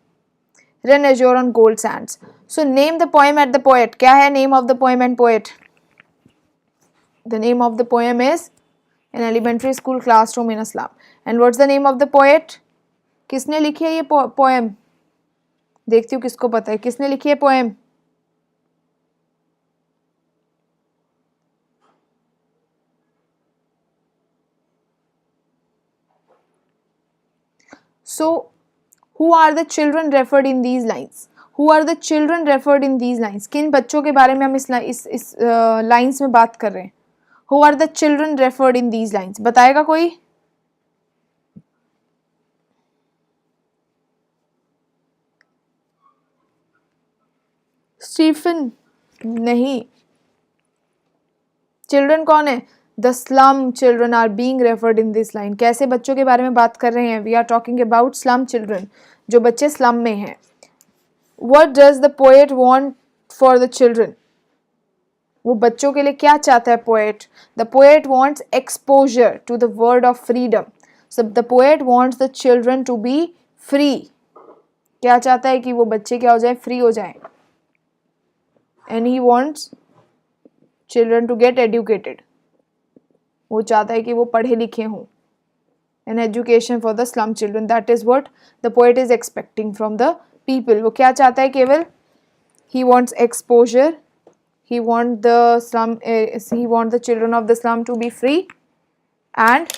run azure on gold sands. So name the poem at the poet. क्या है name of the poem and poet? The name of the poem is an elementary school classroom in a slum. And what's the name of the poet? किसने लिखी है ये poem? देखती हूँ किसको पता है, किसने लिखी है poem. So, who are the children referred in these lines? Who are the children referred in these lines? किन बच्चों के बारे में हम इस लाइन्स में बात कर रहे हैं? Who are the children referred in these lines? बताएगा कोई? स्टीफन नहीं। चिल्ड्रन कौन है? The slum children are being referred in this line. कैसे बच्चों के बारे में बात कर रहे हैं? We are talking about slum children, जो बच्चे स्लम में हैं। What does the poet want for the children? वो बच्चों के लिए क्या चाहता है poet? The poet wants exposure to the world of freedom. So the poet wants the children to be free. क्या चाहता है? कि वो बच्चे क्या हो जाए? फ्री हो जाए। And he wants children to get educated. वो चाहता है कि वो पढ़े लिखे हों। An education for the slum children, that is what the poet is expecting from the people. वो क्या चाहता है? केवल he wants exposure, he want the children of the slum to be free and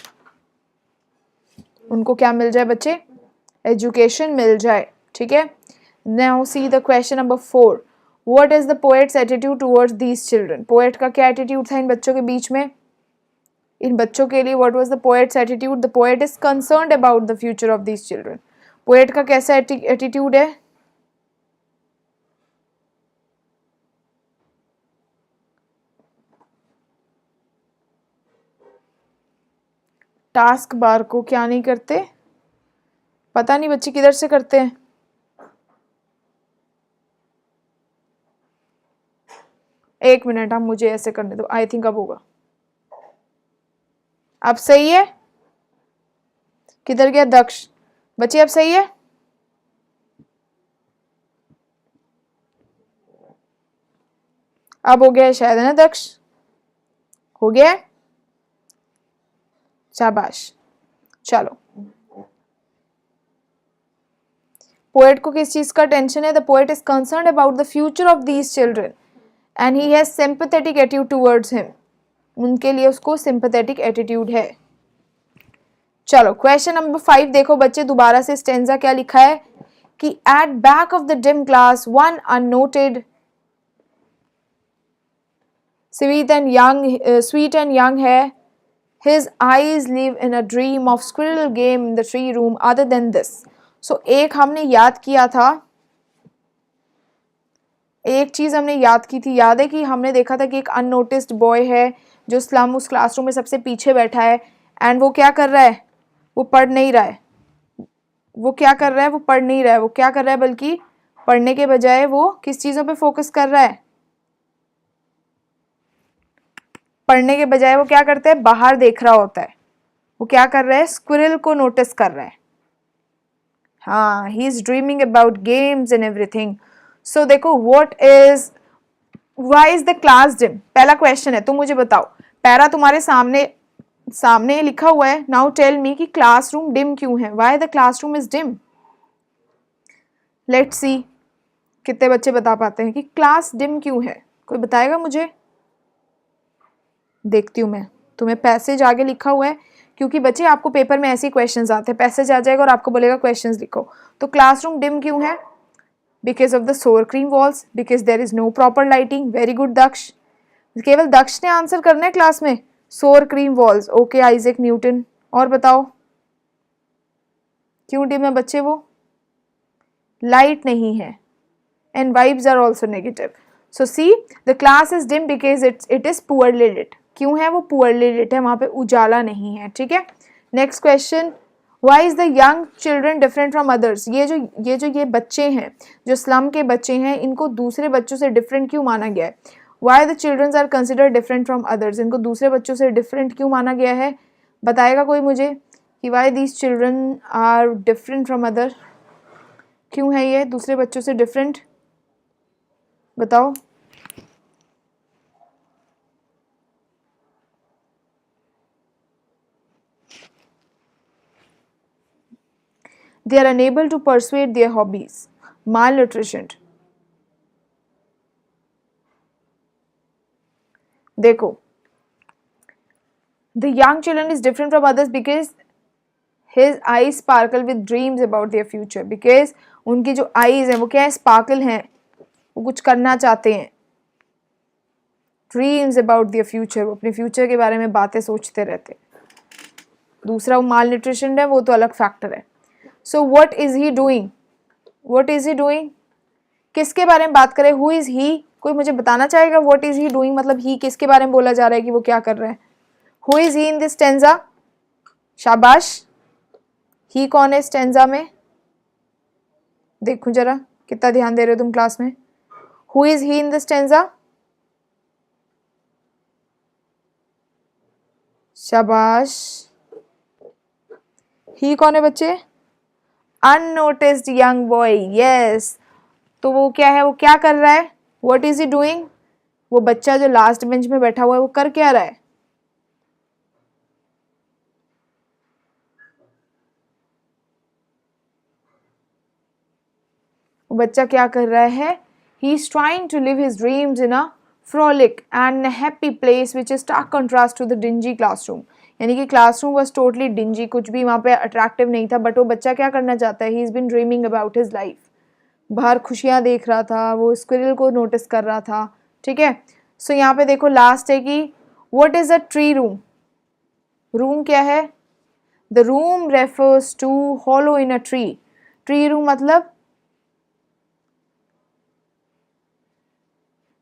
उनको क्या मिल जाए? बच्चे एजुकेशन मिल जाए। ठीक है। Now see the question number 4। What is the poets attitude towards these children? Poet का क्या एटीट्यूड था इन बच्चों के बीच में? इन बच्चों के लिए what was the poets attitude? The poet is concerned about the future of these children. Poet का कैसा एटीट्यूड है? टास्क बार को क्या नहीं करते? पता नहीं बच्चे किधर से करते हैं। एक मिनट, हम मुझे ऐसे करने दो। आई थिंक अब होगा। अब सही है? किधर गया दक्ष? बच्चे अब सही है? अब हो गया है शायद, है ना दक्ष? हो गया है? शाबाश। चलो, पोएट को किस चीज का टेंशन है? The poet is concerned about the future of these children and he has sympathetic attitude towards him. उनके लिए उसको सिंपैथेटिक एटीट्यूड है। चलो, क्वेश्चन नंबर 5 देखो बच्चे, दोबारा से स्टेंजा क्या लिखा है कि at back of the dim class one unnoted sweet and young है। His eyes live in a dream of squirrel game in the tree room other than this. So एक हमने याद किया था, एक चीज हमने याद की थी। याद है कि हमने देखा था कि एक अननोटिस्ड बॉय है जो स्लम उस क्लासरूम में सबसे पीछे बैठा है एंड वो क्या कर रहा है? वो पढ़ नहीं रहा है। वो क्या कर रहा है? वो पढ़ नहीं रहा है। वो क्या कर रहा है? बल्कि पढ़ने के बजाय वो किस चीजों पे फोकस कर रहा है? पढ़ने के बजाय वो क्या करता है? बाहर देख रहा होता है। वो क्या कर रहा है? स्क्विरल को नोटिस कर रहा है। हाँ, he is dreaming about games and everything. So देखो, why is the class dim? पहला क्वेश्चन है, तुम मुझे बताओ। पैरा तुम्हारे सामने लिखा हुआ है। नाउ टेल मी कि क्लासरूम डिम क्यों है? Why the classroom is dim? Let's see कितने बच्चे बता पाते हैं कि क्लास डिम क्यों है। कोई बताएगा मुझे? देखती हूँ मैं। तुम्हें पैसेज आगे लिखा हुआ है क्योंकि बच्चे आपको पेपर में ऐसे क्वेश्चंस आते हैं। पैसेज आ जाएगा और आपको बोलेगा क्वेश्चंस लिखो। तो क्लासरूम डिम क्यों है? Because of the sour cream walls, because there is no proper lighting. Very good Daksh. केवल दक्ष ने आंसर करना है क्लास में। Sour cream walls. Okay Isaac Newton. और बताओ क्यों डिम है बच्चे? वो लाइट नहीं है and vibes are also negative. So see the class is dim because it is poorly lit. क्यों है वो पुअरली लिट है? वहां पे उजाला नहीं है। ठीक है। Next question, why is the young children different from others? ये बच्चे हैं, जो स्लम के बच्चे हैं, इनको दूसरे बच्चों से डिफरेंट क्यों माना गया है? Why the children are considered different from others? इनको दूसरे बच्चों से डिफरेंट क्यों माना गया है? बताएगा कोई मुझे कि why these children are different from other? क्यों है ये दूसरे बच्चों से डिफरेंट? बताओ। They are unable to persuade their hobbies. malnutrition. देखो, the young children is different from others because his eyes sparkle with dreams about their future. Because उनकी जो eyes हैं वो क्या है, sparkle हैं, वो कुछ करना चाहते हैं. Dreams about their future, वो अपने future के बारे में बातें सोचते रहते हैं. दूसरा वो malnutrition है, वो तो अलग factor है. So what is he doing? What is he doing? किसके बारे में बात करें? Who is he? कोई मुझे बताना चाहेगा what is he doing, मतलब he किसके बारे में बोला जा रहा है कि वो क्या कर रहा है? Who is he in this stanza? शाबाश. he कौन है stanza में? देखो जरा कितना ध्यान दे रहे हो तुम क्लास में. Who is he in this stanza? शाबाश. he कौन है बच्चे? Unnoticed young boy. Yes. तो वो क्या है, वो क्या कर रहा है? What is he doing? वो बच्चा जो लास्ट बेंच में बैठा हुआ है वो कर क्या रहा है? वो बच्चा क्या कर रहा है? He is trying to live his dreams in a frolic and a happy place which is stark contrast to the dingy classroom. यानी कि क्लासरूम वॉज टोटली डिंजी, कुछ भी वहाँ पे अट्रैक्टिव नहीं था, बट वो बच्चा क्या करना चाहता है? He is been dreaming about his life. बाहर खुशियाँ देख रहा था, वो स्क्विरल को नोटिस कर रहा था. ठीक है. सो यहाँ पे देखो लास्ट है कि what is a tree room. Room क्या है? The room refers to hollow in a tree. Tree room मतलब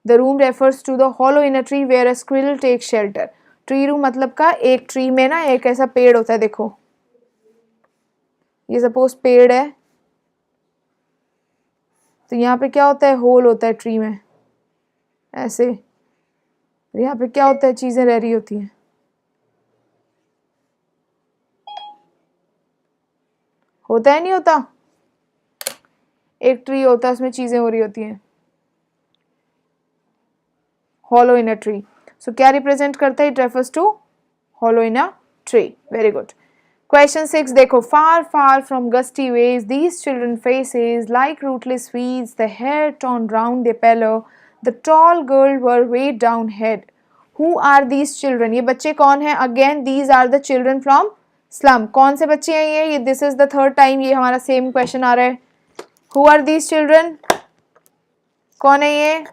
The room refers to the hollow in a tree where a squirrel takes shelter. Tree room मतलब का एक tree में ना एक ऐसा पेड़ होता है. देखो ये सपोज पेड़ है, तो यहाँ पे क्या होता है? होल होता है ट्री में ऐसे. यहाँ पे क्या होता है? चीजें रह रही होती हैं. होता है नहीं होता? एक ट्री होता है उसमें चीजें हो रही होती हैं. hollow in a tree. So क्या रिप्रेजेंट करता है? It refers to hollow in a tree. Very good. Question 6 देखो. Far far from gusty waves these children faces like rootless weeds, the hair torn round their pillow, the tall girl were weighed down head. Who are these children? ये बच्चे कौन हैं? Again these are the children from slum. कौन से बच्चे हैं ये? This is the third time ये हमारा same question आ रहा है. Who are these children? कौन है ये?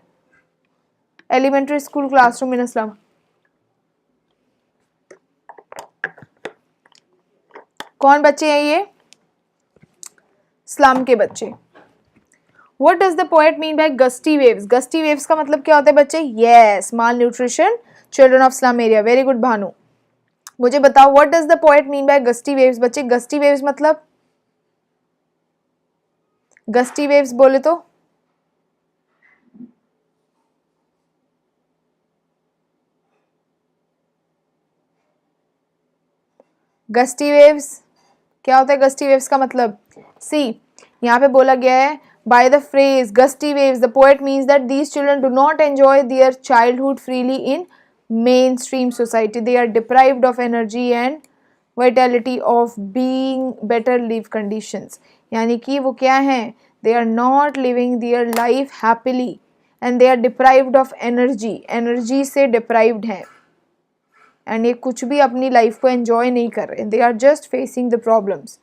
Elementary school classroom in slum. कौन बच्चे हैं ये? स्लम के बच्चे. What does the poet mean by gusty waves? Gusty waves का मतलब क्या होता है बच्चे? Yes, malnutrition, children of slum area. Very good Bhanu. मुझे बताओ what does the poet mean by gusty waves? बच्चे gusty waves मतलब gusty waves बोले तो गस्टी वेव्स क्या होता है? गस्टी वेव्स का मतलब सी यहाँ पे बोला गया है by the phrase gusty waves the poet means that these children do not enjoy their childhood freely in mainstream society. They are deprived of energy and vitality of being better live conditions. यानी कि वो क्या हैं? They are not living their life happily and they are deprived of energy. Energy से deprived हैं and ये कुछ भी अपनी लाइफ को एंजॉय नहीं कर रहे. They are just facing the problems.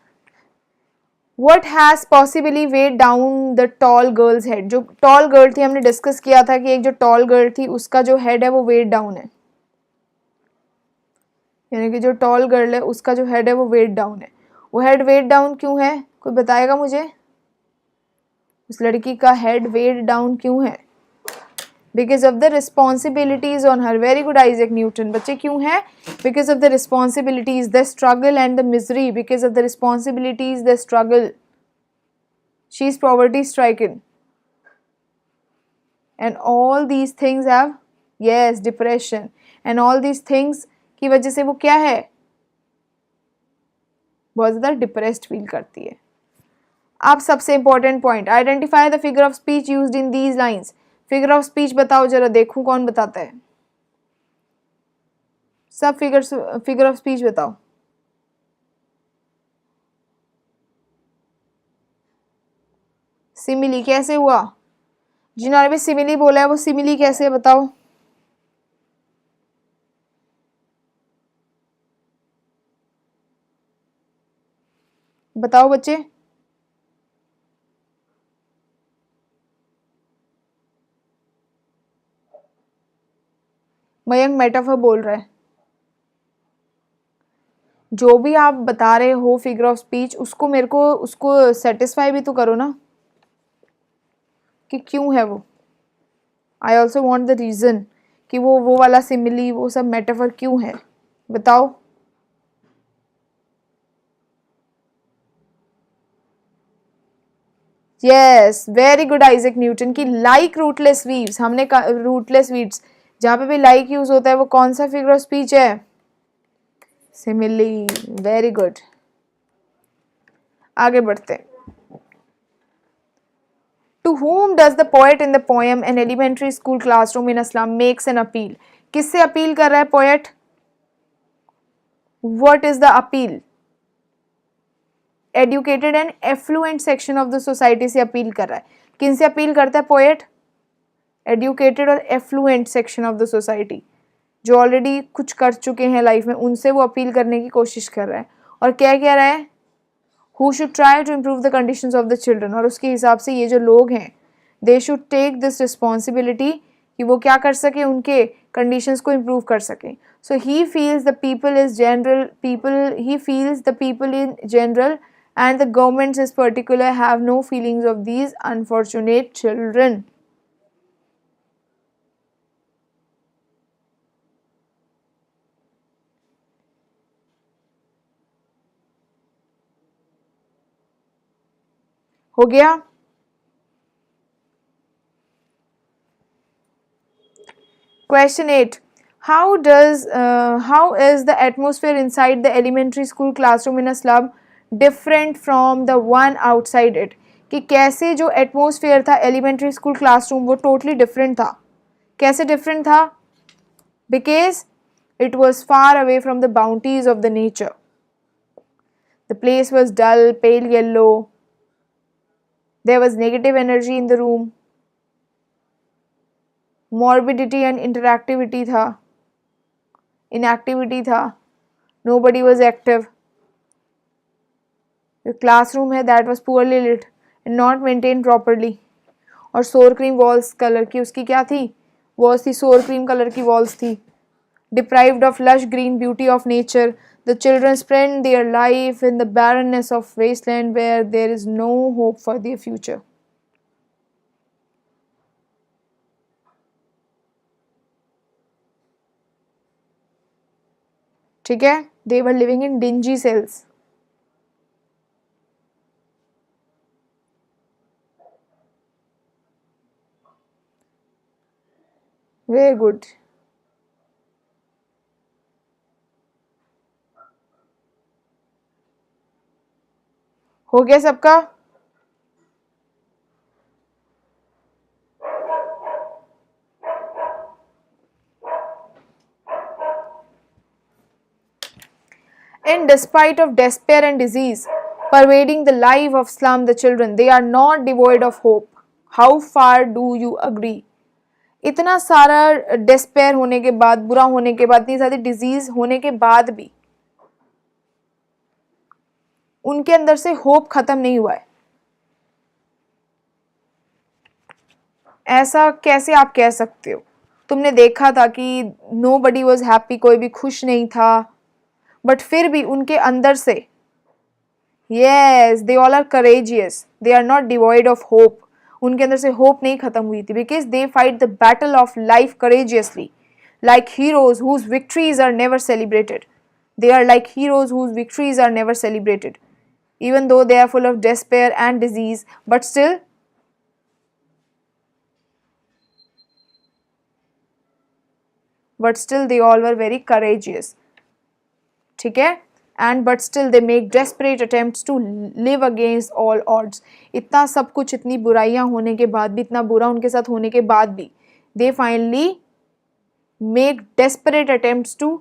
What has possibly weighed down the tall girl's head. जो टॉल गर्ल थी हमने डिस्कस किया था कि एक जो टॉल गर्ल थी उसका जो हेड है वो वेट डाउन है. यानी कि जो टॉल गर्ल है उसका जो हेड है वो वेट डाउन है. वो हेड वेट डाउन क्यों है? कोई बताएगा मुझे? उस लड़की का हेड वेट डाउन क्यों है? Because of the responsibilities on her. Very good Isaac Newton. बच्चे क्यों है? Because of the responsibilities, the struggle and the misery. Because of the responsibilities, the struggle. She is poverty stricken. And all these things have, yes, depression. And all these things की वजह से वो क्या है? बहुत ज़्यादा depressed feel करती है. अब सबसे important point. Identify the figure of speech used in these lines. Figure of speech बताओ जरा, देखूं कौन बताता है. सब फिगर ऑफ स्पीच बताओ. सिमिली कैसे हुआ? जिन्होंने भी सिमिली बोला है वो सिमिली कैसे है बताओ? बताओ बच्चे। मयंक मेटाफर बोल रहा है। जो भी आप बता रहे हो फिगर ऑफ स्पीच उसको मेरे को उसको सेटिस्फाई भी तो करो ना कि क्यों है वो। I also want the reason कि वो वाला सिमिली वो सब मेटाफर क्यों है, बताओ। Yes very good Isaac Newton की लाइक रूटलेस वीव्स। हमने रूटलेस वीव्स जहाँ पे भी लाइक यूज होता है वो कौन सा फिगर ऑफ स्पीच है? सिमिली। Very good. आगे बढ़ते हैं। To whom does the poet in the poem an elementary school classroom in Islam makes an appeal? किससे अपील कर रहा है poet? What is the appeal? Educated and affluent section of the society से appeal कर रहा है। किन से अपील करता है पोएट? एडुकेटेड और affluent section of the society, जो ऑलरेडी कुछ कर चुके हैं लाइफ में, उनसे वो अपील करने की कोशिश कर रहा है। और क्या कह रहा है? Who should try to improve the conditions of the children. और उसके हिसाब से ये जो लोग हैं they should take this responsibility कि वो क्या कर सके, उनके कंडीशंस को इम्प्रूव कर सकें। So he feels the people is general people he feels the people in general and the governments in particular have no feelings of these unfortunate children. हो गया? Question 8. How is the atmosphere inside the elementary school classroom in a slum different from the one outside it? कि कैसे जो atmosphere था elementary school classroom वो totally different था। कैसे different था? Because it was far away from the bounties of the nature. The place was dull, pale yellow. There was negative energy in the room. Morbidity and interactivity था, inactivity था, nobody was active. The classroom है that was poorly lit and not maintained properly. और सोर cream walls colour की उसकी क्या थी? Walls थी सोर क्रीम कलर की वॉल्स थी। Deprived of lush green beauty of nature, the children spend their life in the barrenness of wasteland where there is no hope for their future. ठीक है? They were living in dingy cells. Very good. हो गया सबका? And despite of despair and disease pervading the life of slum, the children, they are not devoid of hope. How far do you agree? इतना सारा despair होने के बाद, बुरा होने के बाद, इतनी सारी disease होने के बाद भी उनके अंदर से होप खत्म नहीं हुआ है। ऐसा कैसे आप कह सकते हो? तुमने देखा था कि nobody was happy, कोई भी खुश नहीं था, बट फिर भी उनके अंदर से yes, they all are courageous, they are not devoid of hope. उनके अंदर से होप नहीं खत्म हुई थी because they fight the battle of life courageously like heroes whose victories are never celebrated. They are like heroes whose victories are never celebrated. Even though they are full of despair and disease, but still they all were very courageous. ठीक है? And but still they make desperate attempts to live against all odds. इतना सब कुछ, इतनी बुराइयां होने के बाद भी, इतना बुरा उनके साथ होने के बाद भी, they finally make desperate attempts to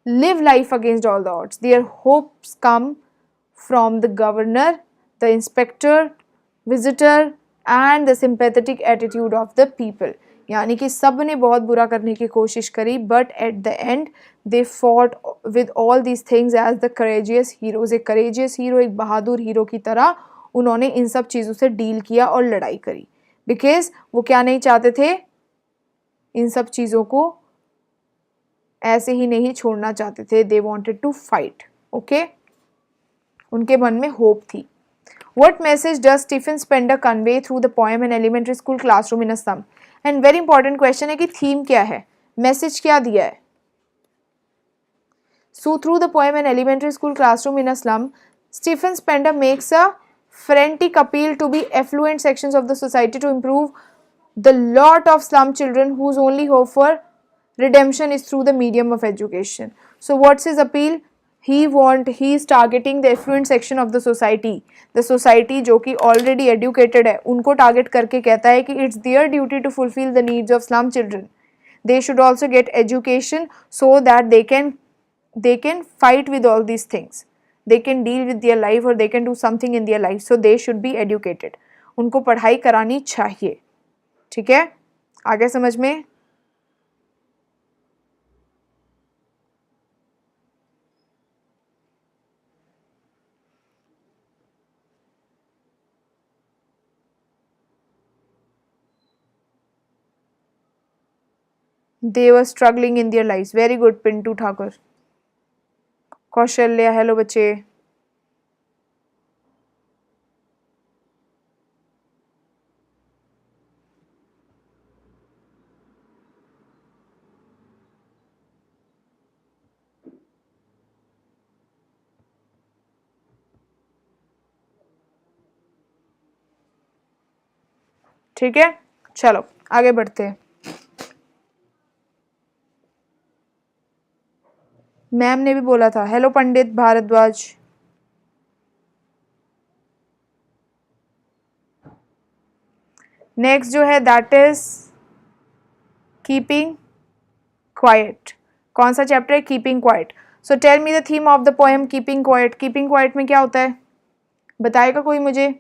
live life against all the odds. Their hopes come from the governor, the inspector, visitor and the sympathetic attitude of the people, यानी कि सब ने बहुत बुरा करने की कोशिश करी, but at the end they fought with all these things as the courageous heroes. एक करेजियस हीरो, एक बहादुर हीरो की तरह उन्होंने इन सब चीज़ों से डील किया और लड़ाई करी, बिकॉज वो क्या नहीं चाहते थे, इन सब चीज़ों को ऐसे ही नहीं छोड़ना चाहते थे, they wanted to fight. Okay, उनके मन में होप थी। What message does Stephen Spender convey through the poem in elementary school classroom in a slum? And very important question है कि theme क्या है, message क्या दिया है? So through the poem in elementary school classroom in a slum, Stephen Spender makes a frantic appeal to be affluent sections of the society to improve the lot of slum children whose only hope for redemption is through the medium of education. So what's his appeal? He is targeting the affluent section of the society जो कि already educated है, उनको target करके कहता है कि it's their duty to fulfill the needs of slum children. They should also get education so that they can fight with all these things. They can deal with their life or they can do something in their life. So they should be educated. उनको पढ़ाई करानी चाहिए। ठीक है, आगे समझ में? They were struggling in their lives. Very good, Pintu Thakur. Kaushalya, hello बच्चे। ठीक है, चलो आगे बढ़ते हैं। मैम ने भी बोला था। हेलो पंडित भारद्वाज। नेक्स्ट जो है दैट इज कीपिंग क्वाइट। कौन सा चैप्टर है? Keeping quiet. So tell me the theme of the poem keeping quiet. Keeping quiet में क्या होता है, बताएगा कोई मुझे?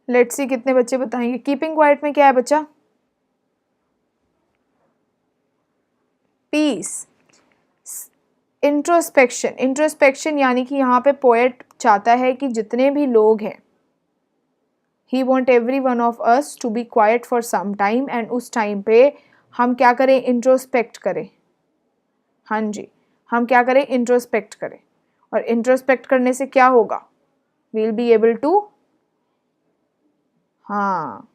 लेट्स सी कितने बच्चे बताएंगे। कीपिंग क्वाइट में क्या है बच्चा? पीस। इंट्रोस्पेक्शन। इंट्रोस्पेक्शन यानी कि यहाँ पे पोएट चाहता है कि जितने भी लोग हैं, he want every one of us to be quiet for some time, and उस टाइम पे हम क्या करें? इंट्रोस्पेक्ट करें। हाँ जी, हम क्या करें? इंट्रोस्पेक्ट करें। और इंट्रोस्पेक्ट करने से क्या होगा? We will be able to, हाँ,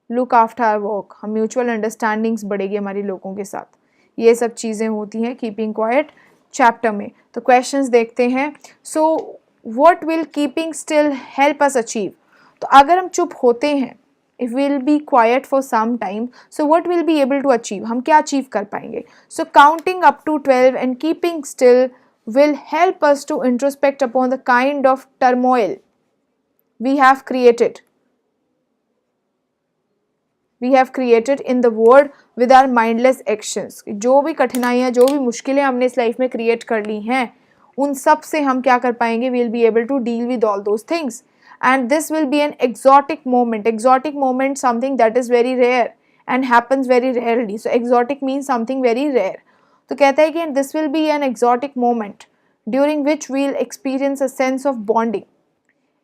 लुक आफ्टर आवर वर्क। हम म्यूचुअल अंडरस्टैंडिंग्स बढ़ेगी हमारी लोगों के साथ। ये सब चीज़ें होती हैं कीपिंग क्वाइट चैप्टर में। तो क्वेश्चंस देखते हैं। So what will keeping still help us achieve? तो अगर हम चुप होते हैं, if will be quiet for some time, so what will be able to achieve? हम क्या अचीव कर पाएंगे? So counting up to 12 and keeping still will help us to introspect upon the kind of turmoil we have created in the world with our mindless actions. जो भी कठिनाइयाँ, जो भी मुश्किलें हमने इस लाइफ में क्रिएट कर ली हैं, उन सब से हम क्या कर पाएंगे? we'll be able to deal with all those things, and this will be an exotic moment. Exotic moment, something that is very rare and happens very rarely. So exotic means something very rare. तो कहता है कि this will be an exotic moment during which we'll experience a sense of bonding.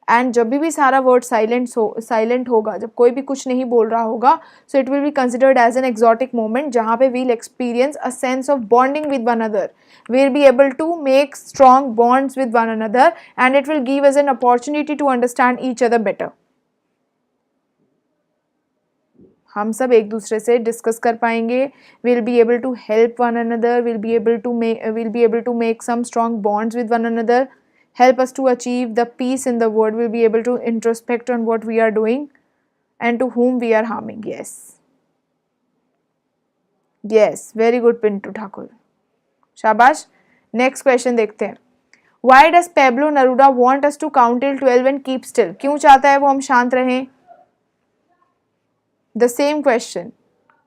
And जब भी सारा word silent होगा, जब कोई भी कुछ नहीं बोल रहा होगा, so it will be considered as an exotic moment जहाँ पे we'll experience a sense of bonding with one other. We'll be able to make strong bonds with one another and it will give us an opportunity to understand each other better. हम सब एक दूसरे से discuss कर पाएंगे. Will be able to help one another, will be able to make some strong bonds with one another, help us to achieve the peace in the world. We'll be able to introspect on what we are doing and to whom we are harming. Yes, very good Pintu Thakur. शाबाश. Next question देखते हैं. Why does Pablo Neruda want us to count till 12 and keep still? क्यों चाहता है वो हम शांत रहें? The same question.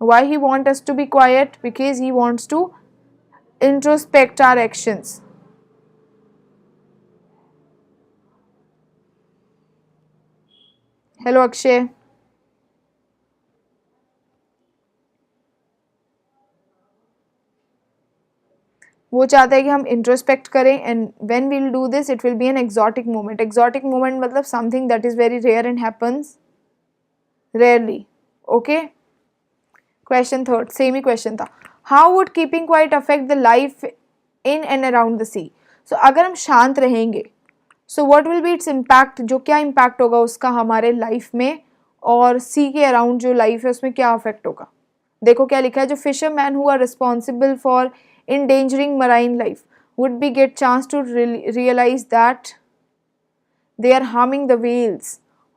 Why he wants us to be quiet? Because he wants to introspect our actions. Hello Akshay. वो चाहता है कि हम इंट्रोस्पेक्ट करें and when we will do this it will be an exotic moment. Exotic moment मतलब something that is very rare and happens rarely. Okay, question third same ही question था. How would keeping quiet affect the life in and around the sea. So अगर हम शांत रहेंगे so what will be its impact, जो क्या impact होगा उसका हमारे लाइफ में, और सी के अराउंड जो लाइफ है उसमें क्या अफेक्ट होगा. देखो क्या लिखा है, जो fisherman who are responsible for endangering marine life would be get chance to realize that they are harming the whales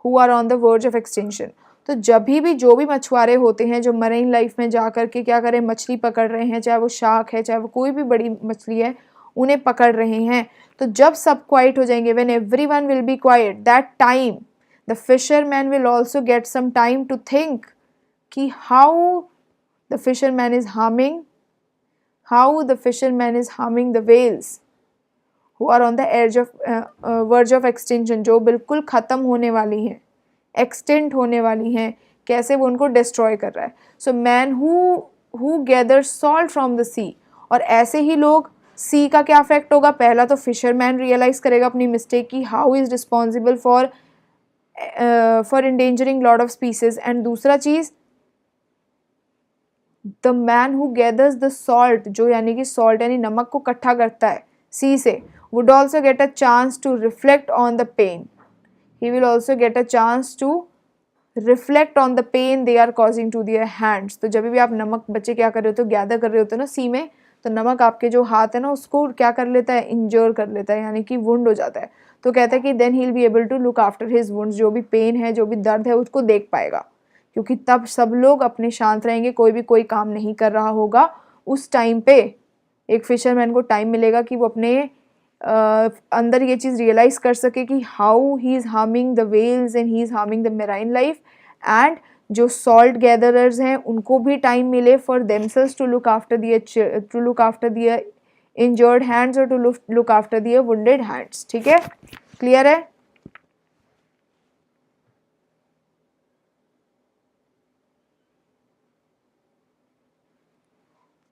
who are on the verge of extinction. तो जब भी जो भी मछुआरे होते हैं जो मरीन लाइफ में जा कर के क्या करें, मछली पकड़ रहे हैं, चाहे वो शार्क है चाहे वो कोई भी बड़ी मछली है, उन्हें पकड़ रहे हैं, तो जब सब क्वाइट हो जाएंगे, when everyone will be quiet, that time the fisherman will also get some time to think कि how the fisherman is harming the whales who are on the verge of extinction, जो बिल्कुल ख़त्म होने वाली हैं, extent होने वाली हैं, कैसे वो उनको डिस्ट्रॉय कर रहा है. So man who gather salt from the sea. और ऐसे ही लोग, सी का क्या अफेक्ट होगा, पहला तो फिशरमैन रियलाइज़ करेगा अपनी मिस्टेक की, how is responsible for endangering lot of species. And दूसरा चीज़, the man who gathers the salt, जो यानी कि सॉल्ट यानी नमक को इकट्ठा करता है सी से, would also get a chance to reflect on the pain. He will also get a chance to reflect on the pain they are causing to their hands. तो जब भी आप नमक बच्चे क्या कर रहे होते हो, गैदर कर रहे होते हो ना सी में, तो नमक आपके जो हाथ है ना उसको क्या कर लेता है, इंजर कर लेता है, यानी कि वुंड हो जाता है. तो कहता है कि then he will be able to look after his wounds, जो भी पेन है जो भी दर्द है उसको देख पाएगा, क्योंकि तब सब लोग अपने शांत रहेंगे, कोई भी कोई काम नहीं कर रहा होगा. उस टाइम पे एक फिशरमैन को टाइम मिलेगा कि वो अपने अंदर ये चीज़ रियलाइज कर सके कि how he is harming the whales and he is harming the marine life. And जो सॉल्ट गैदरर्स हैं उनको भी टाइम मिले for themselves to look after their injured hands और to look after their wounded hands. ठीक है, clear है.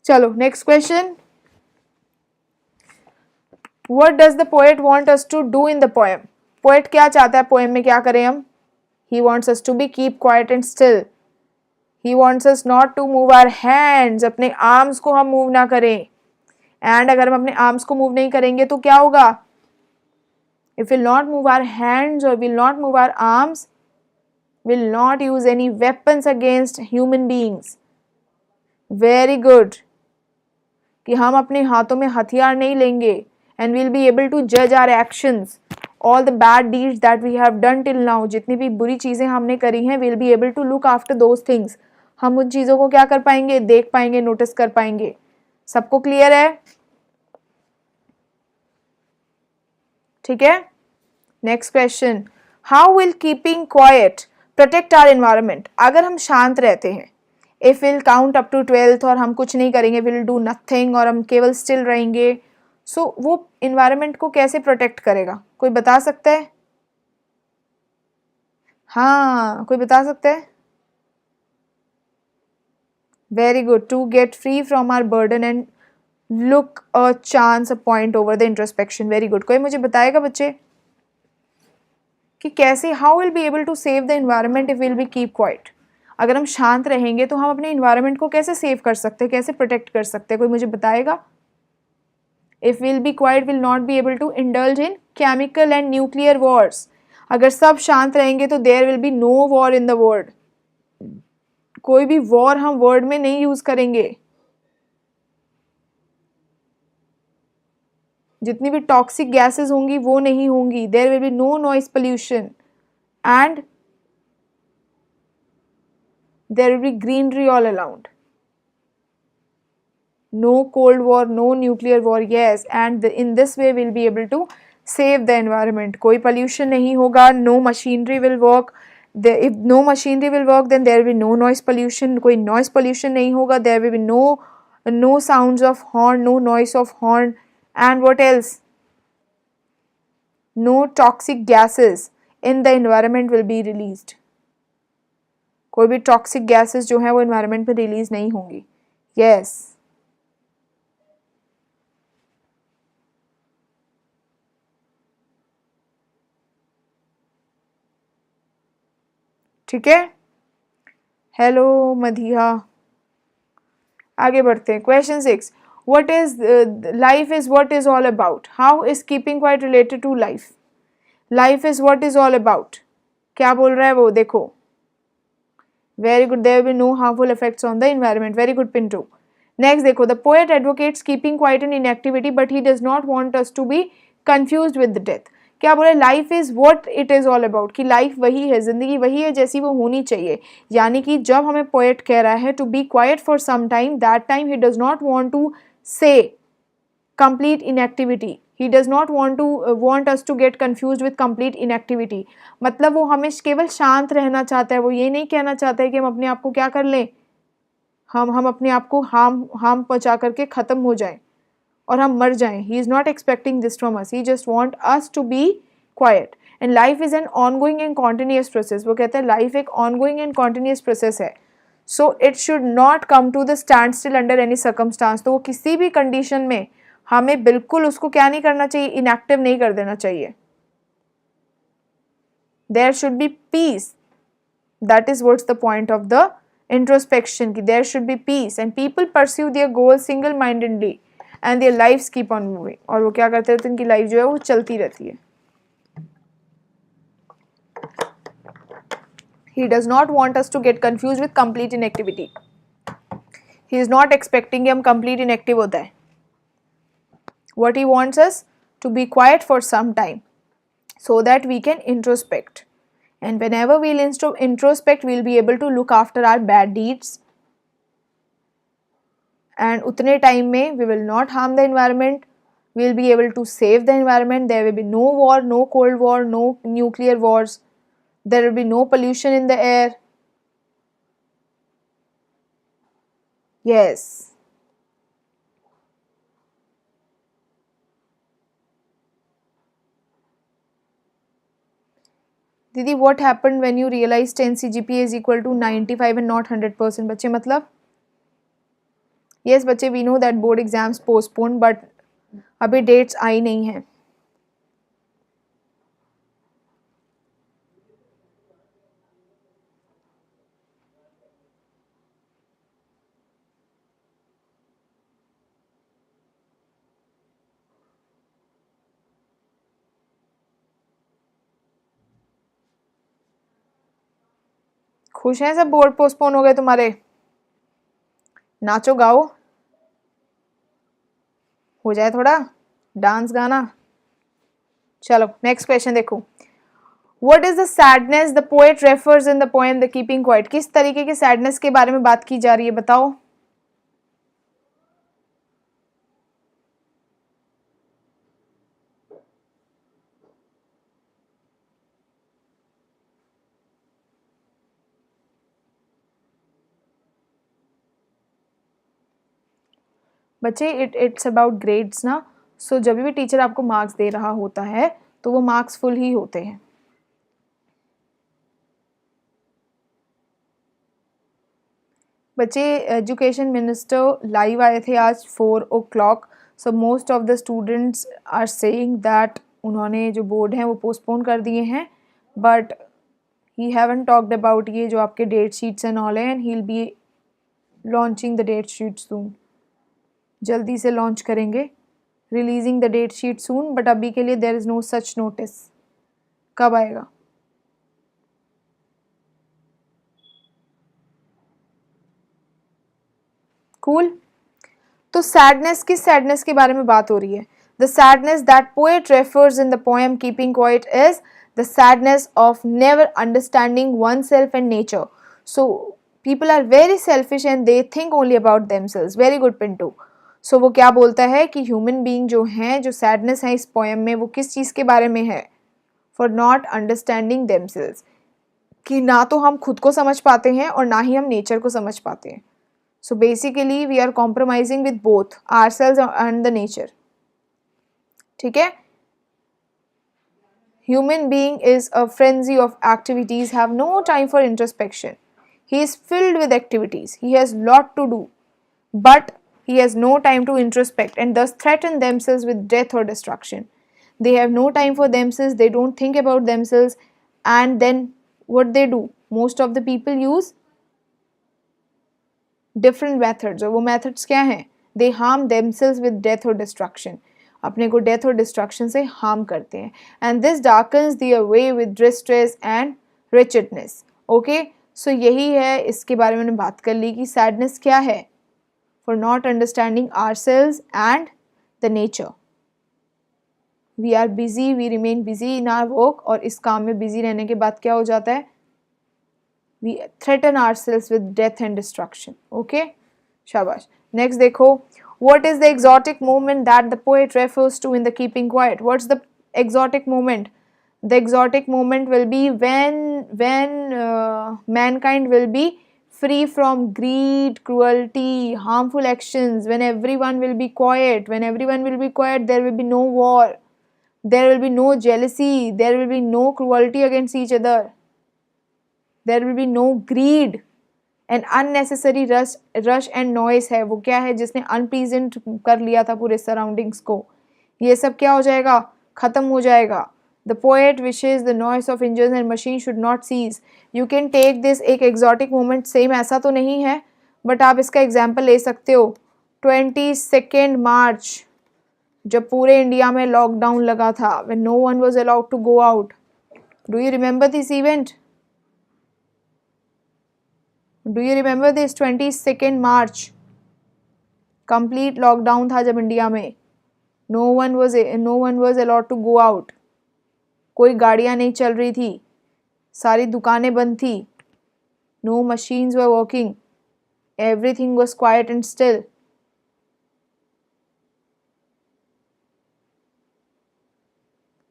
चलो next question. What does the poet want us to do in the poem? Poet क्या चाहता है पोएम में, क्या करें हम. He wants us to be keep quiet and still. He wants us not to move our hands. अपने arms को हम मूव ना करें. एंड अगर हम अपने आर्म्स को मूव नहीं करेंगे तो क्या होगा, if we'll not move our hands or will not move our arms, will not use any weapons against human beings. Very good. कि हम अपने हाथों में हथियार नहीं लेंगे. And we'll be able to judge our actions, all the bad deeds that we have done till now. जितनी भी बुरी चीज़ें हमने करी हैं, we'll be able to look after those things. हम उन चीज़ों को क्या कर पाएंगे, देख पाएंगे, नोटिस कर पाएंगे. सबको क्लियर है. ठीक है. Next question. How will keeping quiet protect our environment. अगर हम शांत रहते हैं, if will count up to 12 और हम कुछ नहीं करेंगे, विल डू नथिंग और हम केवल स्टिल रहेंगे, सो वो इन्वायरमेंट को कैसे प्रोटेक्ट करेगा, कोई बता सकता है. हाँ, कोई बता सकता है. Very good. To get free from our burden and look a chance a point over the introspection. Very good. कोई मुझे बताएगा बच्चे कि कैसे, how will be able to save the environment if will be keep quiet. अगर हम शांत रहेंगे तो हम अपने इन्वायरमेंट को कैसे सेव कर सकते हैं, कैसे प्रोटेक्ट कर सकते हैं, कोई मुझे बताएगा. If we'll be quiet, will not be able to indulge in chemical and nuclear wars. अगर सब शांत रहेंगे तो there will be no war in the world. कोई भी war हम वर्ड में नहीं यूज करेंगे. जितनी भी टॉक्सिक गैसेस होंगी वो नहीं होंगी. There will be no noise pollution and there will be greenery all around. No cold war, no nuclear war, yes, and in this way we'll be able to save the environment. कोई pollution नहीं होगा, no machinery will work, if no machinery will work, then there will be no noise pollution, कोई noise pollution नहीं होगा, there will be no sounds of horn, no noise of horn, and what else, no toxic gases in the environment will be released. कोई भी toxic gases जो है वो environment में release नहीं होंगी. Yes. ठीक है. हेलो मधिया. आगे बढ़ते हैं. Question 6. What is life is what is all about. How is keeping quiet related to life? Life is what is all about. क्या बोल रहा है वो देखो. Very good. There will be no harmful effects on the environment. Very good, Pinto. Next देखो. The poet advocates keeping quiet and inactivity, but he does not want us to be confused with the death. क्या बोले, life is what it is all about, कि life वही है, ज़िंदगी वही है जैसी वो होनी चाहिए. यानी कि जब हमें पोएट कह रहा है to be quiet for some time, that time he does not want to say complete inactivity. He does not want us to get confuse with complete inactivity. मतलब वो हमें केवल शांत रहना चाहता है. वो ये नहीं कहना चाहता है कि हम अपने आप को क्या कर लें, हम अपने आप को हार्म पहुँचा करके ख़त्म हो जाएं और हम मर जाएं. He is not expecting this from us. He just want us to be quiet. And life is an ongoing and continuous process. वो कहते हैं लाइफ एक ऑनगोइंग एंड कॉन्टिन्यूस प्रोसेस है. So it should not come to the stand still under any circumstance. तो वो किसी भी condition में हमें बिल्कुल उसको क्या नहीं करना चाहिए, इनएक्टिव नहीं कर देना चाहिए. There should be peace. That is what's the point of the introspection, की there should be peace and people pursue their goal single mindedly and their lifes keep on moving. और वो क्या करते रहते हैं, उनकी लाइफ जो है वो चलती रहती है. He does not want us to get confused with complete inactivity. He is not expecting कि हम complete inactive होता है. What he wants us to be quiet for some time so that we can introspect. And whenever we'll introspect, we'll be able to look after our bad deeds. And उतने time में we will not harm the environment. We'll be able to save the environment. There will be no war, no cold war, no nuclear wars. There will be no pollution in the air. Yes. Didi, what happened when you realized 10 CGPA is equal to 95 and not 100%? बच्चे मतलब? Yes बच्चे, we know that board exams postponed, but अभी dates आई नहीं हैं. खुश हैं सब, board postpone हो गए तुम्हारे? नाचो गाओ, हो जाए थोड़ा डांस गाना. चलो नेक्स्ट क्वेश्चन देखो. What is the sadness the poet refers in the poem The Keeping Quiet? किस तरीके के सैडनेस के बारे में बात की जा रही है बताओ. बच्चे इट्स अबाउट ग्रेड्स ना. सो जब भी टीचर आपको मार्क्स दे रहा होता है तो वो मार्क्स फुल ही होते हैं. बच्चे एजुकेशन मिनिस्टर लाइव आए थे आज 4 o'clock. So most of the students are saying that उन्होंने जो बोर्ड हैं वो पोस्टपोन कर दिए हैं. But he haven't talked about ये जो आपके डेट शीट्स एंड ऑल है, and he will be launching the date sheet soon. जल्दी से लॉन्च करेंगे, releasing the date sheet soon. But अभी के लिए there is no such notice. कब आएगा? कूल. तो सैडनेस, किस सैडनेस के बारे में बात हो रही है? The sadness that poet refers in the poem keeping quiet is the sadness of never understanding one self and nature. So people are very selfish and they think only about themselves. Very good Pintu. So वो क्या बोलता है कि human being जो हैं, जो sadness है इस पोएम में, वो किस चीज़ के बारे में है? For not understanding themselves. कि ना तो हम खुद को समझ पाते हैं और ना ही हम नेचर को समझ पाते हैं. So basically we are compromising with both ourselves and the nature. ठीक है. Human being is a frenzy of activities, have no time for introspection. He is filled with activities. He has lot to do, but he has no time to introspect and thus threaten themselves with death or destruction. They have no time for themselves, they don't think about themselves, and then what they do? Most of the people use different methods. और वो methods क्या हैं? They harm themselves with death or destruction. अपने को death और destruction से harm करते हैं. And this darkens their way with distress and wretchedness. Okay, so यही है, इसके बारे में मैंने बात कर ली कि सैडनेस क्या है. For not understanding ourselves and the nature. We are busy, we remain busy in our work, और इस काम में बिजी रहने के बाद क्या हो जाता है? We threaten ourselves with death and destruction. Okay, शाबाश. नेक्स्ट देखो. What is the exotic moment that the poet refers to in the Keeping Quiet? What's the exotic moment? The exotic moment will be when mankind will be free from greed, cruelty, harmful actions. When everyone will be quiet. When everyone will be quiet, there will be no war. There will be no jealousy. There will be no cruelty against each other. There will be no greed. And unnecessary rush and noise है. वो क्या है? जिसने unpleasant कर लिया था पूरे surroundings को. ये सब क्या हो जाएगा? ख़त्म हो जाएगा. The poet wishes the noise of engines and machine should not cease. You can take this एक एग्जॉटिक मोमेंट. सेम ऐसा तो नहीं है, बट आप इसका एग्जाम्पल ले सकते हो. 22 मार्च, जब पूरे इंडिया में लॉकडाउन लगा था, when no one was allowed to go out. Do you remember this event? Do you remember this 22 March? Complete lockdown था जब इंडिया में. No one was allowed to go out. कोई गाड़ियाँ नहीं चल रही थी. सारी दुकानें बंद थी. No machines were working. Everything was quiet and still.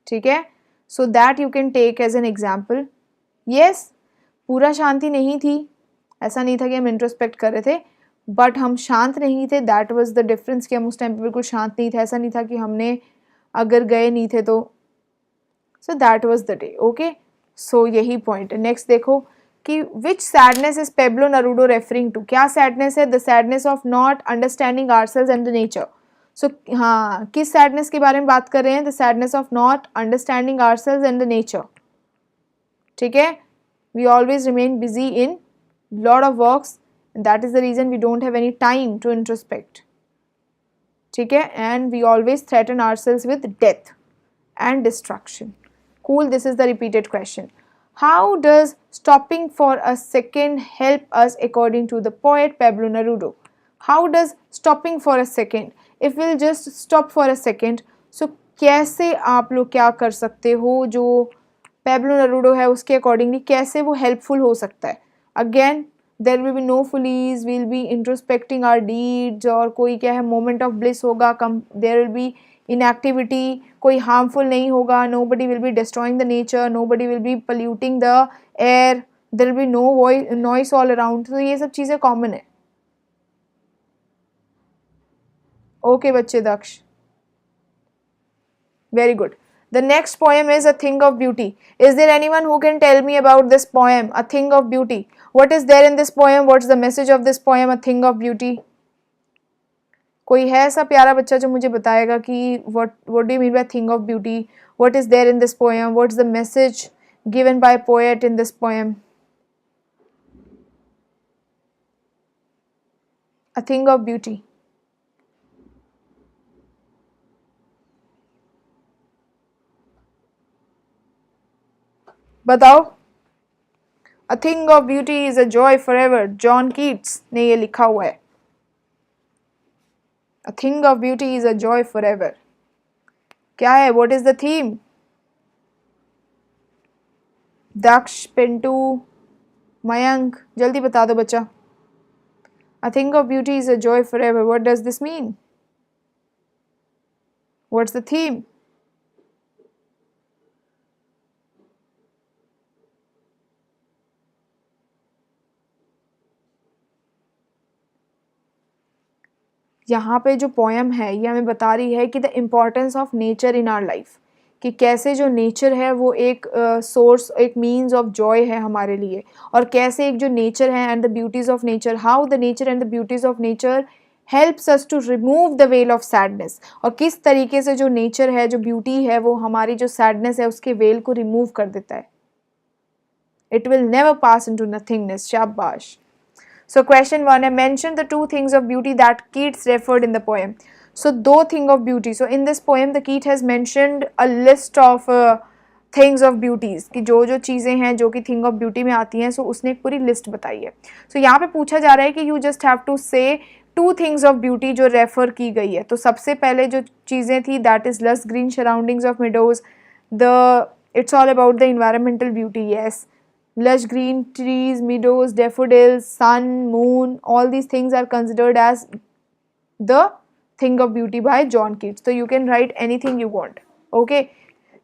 ठीक है? So that you can take as an example. Yes, पूरा शांति नहीं थी. ऐसा नहीं था कि हम इंट्रोस्पेक्ट कर रहे थे, बट हम शांत नहीं थे. दैट वाज द डिफरेंस, कि हम उस टाइम पे बिल्कुल शांत नहीं थे. ऐसा नहीं था कि हमने अगर गए नहीं थे तो. So that was the day. Okay, so यही पॉइंट है. नेक्स्ट देखो कि which sadness is Pablo Neruda referring to. क्या सैडनेस है? The sadness of not understanding ourselves and the nature. So हाँ, किस सैडनेस के बारे में बात कर रहे हैं? The sadness of not understanding ourselves and the nature. ठीक है. We always remain busy in lot of works, and that is the reason we don't have any time to introspect. ठीक है. And we always threaten ourselves with death and destruction. Cool. This is the repeated question. How does stopping for a second help us according to the poet Pablo Neruda? How does stopping for a second? If we'll just stop for a second, so कैसे आप लोग क्या कर सकते हो जो Pablo नरूडो है उसके अकॉर्डिंगली कैसे वो हेल्पफुल हो सकता है? Again there will be no follies, will be introspecting our deeds, और कोई क्या है मोमेंट ऑफ ब्लिस होगा. Come there will be inactivity, कोई हार्मफुल नहीं होगा. Nobody will be destroying the nature, nobody will be polluting the air, there will be no noise all around. तो ये सब चीज़ें कॉमन है. Okay बच्चे, Daksh, very good. The next poem is A Thing of Beauty. Is there anyone who can tell me about this poem, A Thing of Beauty? What is there in this poem? What's the message of this poem, A Thing of Beauty? कोई है ऐसा प्यारा बच्चा जो मुझे बताएगा कि what do you mean by Thing of Beauty? What is there in this poem? What's the message given by poet in this poem? A Thing of Beauty. बताओ. A thing of beauty is a joy forever. John Keats ने ये लिखा हुआ है. A thing of beauty is a joy forever. क्या है? What is the theme? दक्ष, पिंटू, मयंक, जल्दी बता दो बच्चा. A thing of beauty is a joy forever. What does this mean? What's the theme? यहाँ पे जो पोएम है ये हमें बता रही है कि the importance of nature in our life, कि कैसे जो नेचर है वो एक सोर्स, एक मीन्स ऑफ जॉय है हमारे लिए, और कैसे एक जो नेचर है and the beauties of nature, how the nature and the beauties of nature helps us to remove the veil of sadness, और किस तरीके से जो नेचर है, जो ब्यूटी है, वो हमारी जो सैडनेस है उसके वेल को रिमूव कर देता है. It will never pass into nothingness. शाबाश. So question 1, I mentioned the two things of beauty that Keats referred in the poem. So दो thing of beauty. So in this poem the Keats has mentioned a list of things of beauties, कि जो जो चीज़ें हैं जो कि thing of beauty में आती हैं, so उसने एक पूरी list बताई है. So यहाँ पे पूछा जा रहा है कि you just have to say two things of beauty जो refer की गई है. तो सबसे पहले जो चीज़ें थी that is lush green surroundings of meadows, it's all about the environmental beauty. Yes, lush green trees, meadows, daffodils, sun, moon, all these things are considered as the thing of beauty by John Keats. So you can write anything you want. Okay.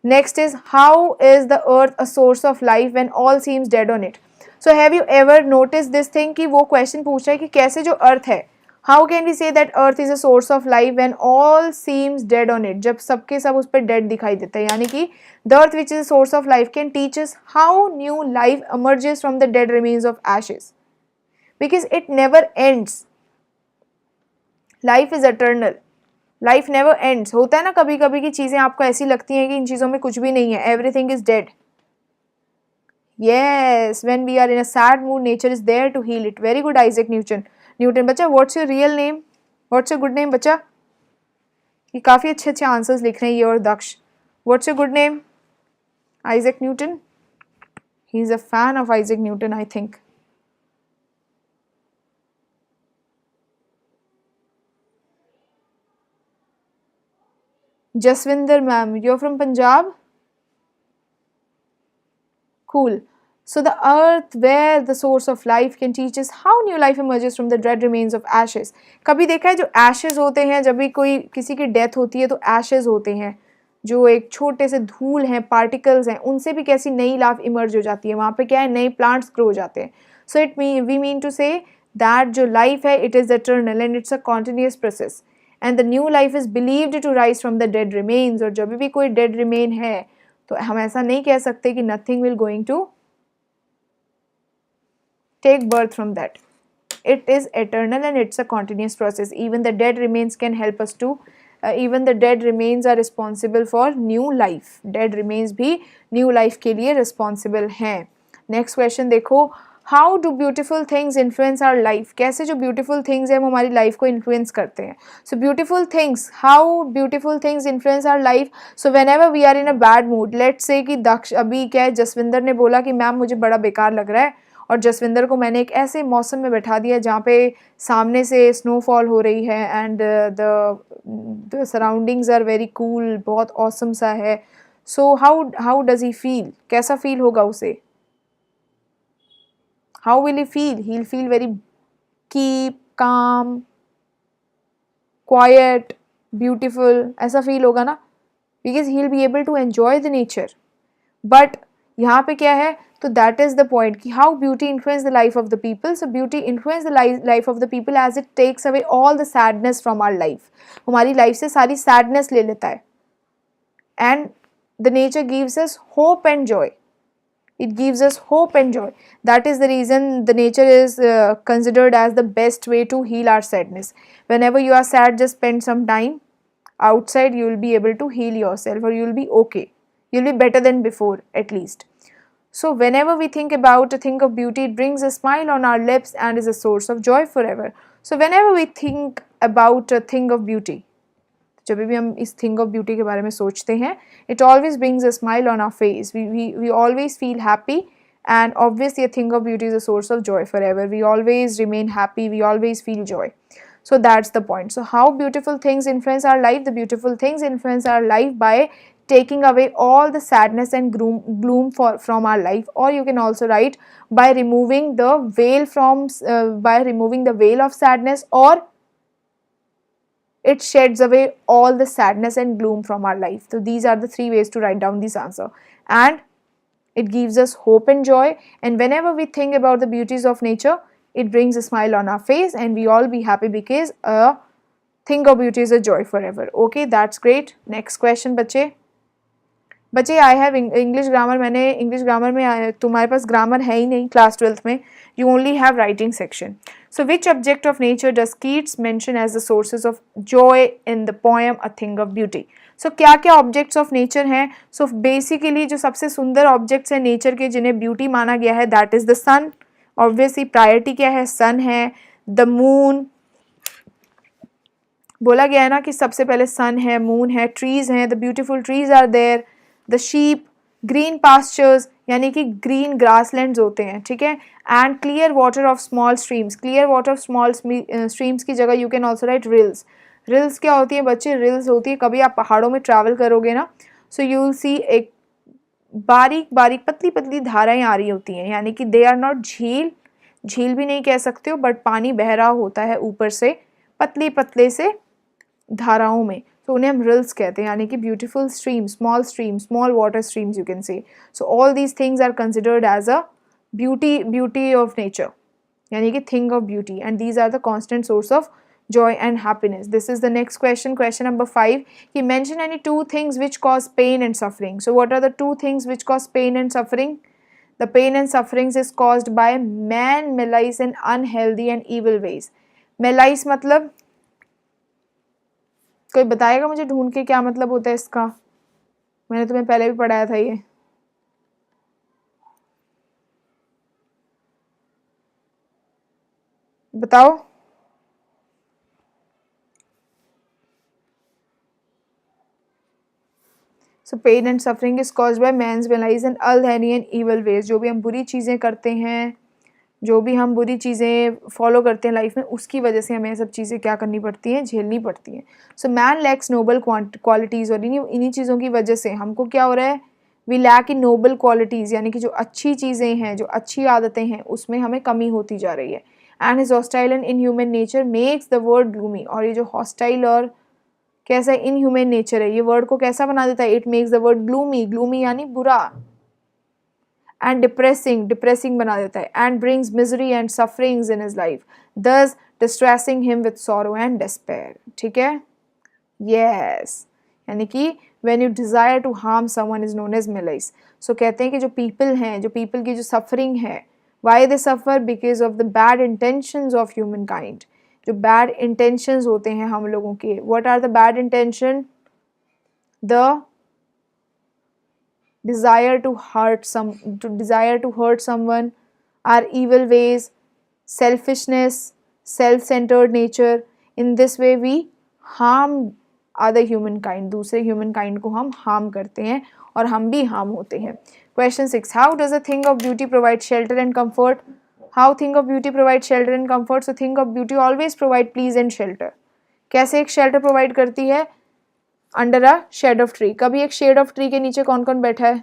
Next is, how is the earth a source of life when all seems dead on it? So have you ever noticed this thing कि वो question पूछ रहा है कि कैसे जो earth है, how can we say that earth is a source of life when all seems dead on it? जब सबके सब उस पर dead दिखाई देता है, यानी कि the earth which is a source of life can teach us how new life emerges from the dead remains of ashes, because it never ends. Life is eternal. Life never ends. होता है ना कभी कभी की चीज़ें आपको ऐसी लगती हैं कि इन चीज़ों में कुछ भी नहीं है, everything is dead. Yes, when we are in a sad mood, nature is there to heal it. Very good, Isaac Newton. बच्चा, what's your real name? What's your good name बच्चा? ये काफ़ी अच्छे अच्छे आंसर्स लिख रहे हैं ये और दक्ष. What's your good name? Isaac Newton. He's a fan of Isaac Newton, I think. Jaswinder ma'am, you're from Punjab? Cool. So the earth where the source of life can teach us how new life emerges from the dead remains of ashes. कभी देखा है जो ashes होते हैं, जब भी कोई किसी की डेथ होती है तो ashes होते हैं, जो एक छोटे से धूल हैं, पार्टिकल्स हैं, उनसे भी कैसी नई लाइफ इमर्ज हो जाती है, वहाँ पे क्या है, नए प्लांट्स ग्रो हो जाते हैं. So we mean to say that जो लाइफ है it is eternal and it's a continuous process, and the new life is believed to rise from the dead remains. और जब भी कोई डेड रिमेन है तो हम ऐसा नहीं कह सकते कि nothing will going to take birth from that. It is eternal and it's a continuous process. Even the dead remains can help us to even the dead remains are responsible for new life. Dead remains भी new life के लिए responsible हैं. Next question देखो, how do beautiful things influence our life? कैसे जो beautiful things हैं वो हमारी life को influence करते हैं. So beautiful things, how beautiful things influence our life? So whenever we are in a bad mood, let's say कि दक्ष अभी क्या है, जसविंदर ने बोला कि मैम मुझे बड़ा बेकार लग रहा है, और जसविंदर को मैंने एक ऐसे मौसम में बैठा दिया जहाँ पे सामने से स्नोफॉल हो रही है and the surroundings are very cool, बहुत ऑसम सा है. So how does he feel? कैसा फील होगा उसे? How will he feel? He will feel very keep, calm, quiet, beautiful, ऐसा फील होगा ना, because he will be able to enjoy the nature. But यहाँ पे क्या है, तो दैट इज द पॉइंट कि how beauty influence the life of the people. So beauty influence the life of the people as it takes away all the sadness from our life. हमारी life से सारी sadness ले लेता है, and the nature gives us hope and joy. It gives us hope and joy. That is the reason the nature is considered as the best way to heal our sadness. Whenever you are sad, just spend some time outside. You will be able to heal yourself, or you will be okay. You will be better than before, at least. So whenever we think about a thing of beauty, it brings a smile on our lips and is a source of joy forever. So whenever we think about a thing of beauty, जब भी हम इस thing of beauty के बारे में सोचते हैं, it always brings a smile on our face. We always feel happy, and obviously a thing of beauty is a source of joy for ever. We always remain happy, we always feel joy. So that's the point. So how beautiful things influence our life? The beautiful things influence our life by taking away all the sadness and gloom from our life, or you can also write by removing the veil of sadness, or it sheds away all the sadness and gloom from our life. So these are the three ways to write down this answer, and it gives us hope and joy. And whenever we think about the beauties of nature, it brings a smile on our face, and we all be happy because thing of beauty is a joy for ever. Okay, that's great. Next question बच्चे. बच्चे I have English grammar. मैंने English grammar में, तुम्हारे पास grammar है ही नहीं class 12th में. You only have writing section. So which object of nature does Keats mention as the sources of joy in the poem a thing of beauty. So क्या क्या objects of nature हैं? So basically जो सबसे सुंदर objects हैं nature के जिन्हें beauty माना गया है, that is the sun. Obviously priority क्या है? सन है. द मून, बोला गया है ना कि सबसे पहले सन है, मून है, ट्रीज हैं, the beautiful trees are there, the sheep, green pastures यानी कि ग्रीन ग्रासलैंड्स होते हैं, ठीक है, and clear water of small streams. Clear water of small streams की जगह you can also write rills. Rills क्या होती है बच्चे? रिल्स होती है, कभी आप पहाड़ों में ट्रैवल करोगे ना, सो यू विल सी एक बारीक बारीक पतली पतली धाराएं आ रही होती हैं, यानी कि दे आर नॉट झील. झील भी नहीं कह सकते हो, बट पानी बह रहा होता है ऊपर से पतली पतले से धाराओं में, तो उन्हें हम रिल्स कहते हैं, यानी कि beautiful stream, small water streams you can say. So all these things are considered as a beauty of nature, यानी कि thing of beauty, and these are the constant source of joy and happiness. This is the next question, question number 5. He mentioned any two things which cause pain and suffering. So what are the two things which cause pain and suffering? The pain and sufferings is caused by man malice and unhealthy and evil ways. Malice मतलब कोई बताएगा मुझे ढूंढ के क्या मतलब होता है इसका? मैंने तुम्हें पहले भी पढ़ाया था ये. बताओ. So pain and suffering is caused by man's malice and unhealthy and evil ways. जो भी हम बुरी चीज़ें करते हैं, जो भी हम बुरी चीज़ें फॉलो करते हैं लाइफ में, उसकी वजह से हमें सब चीज़ें क्या करनी पड़ती हैं? झेलनी पड़ती हैं. So man lacks noble qualities, और इन्हीं चीज़ों की वजह से हमको क्या हो रहा है? We lack in noble qualities, यानी कि जो अच्छी चीज़ें हैं, जो अच्छी आदतें हैं, उसमें हमें कमी होती जा रही है. And his hostile and in human nature makes the world gloomy. और ये जो हॉस्टाइल और कैसा इन ह्यूमन नेचर है, ये वर्ड को कैसा बना देता है? It makes the world gloomy. Gloomy यानी बुरा. एंड डिप्रेसिंग बना देता है. And brings misery and sufferings in his life, thus distressing him with sorrow and despair. ठीक है, यस. यानी कि when you desire to harm someone is known as malice. So कहते हैं कि जो पीपल हैं, जो पीपल की जो सफरिंग है, why they suffer? Because of the bad intentions of human kind. जो बैड इंटेंशंस होते हैं हम लोगों के. What are the bad intention? The desire to hurt someone, our evil ways, selfishness, self-centered nature. In this way we harm other humankind. दूसरे humankind को हम harm करते हैं और हम भी harm होते हैं. Question 6. How does a thing of beauty provide shelter and comfort? How thing of beauty provide shelter and comfort? So thing of beauty always provide peace and shelter. कैसे एक shelter provide करती है? Under a shade of tree. कभी एक shade of tree के नीचे कौन कौन बैठा है?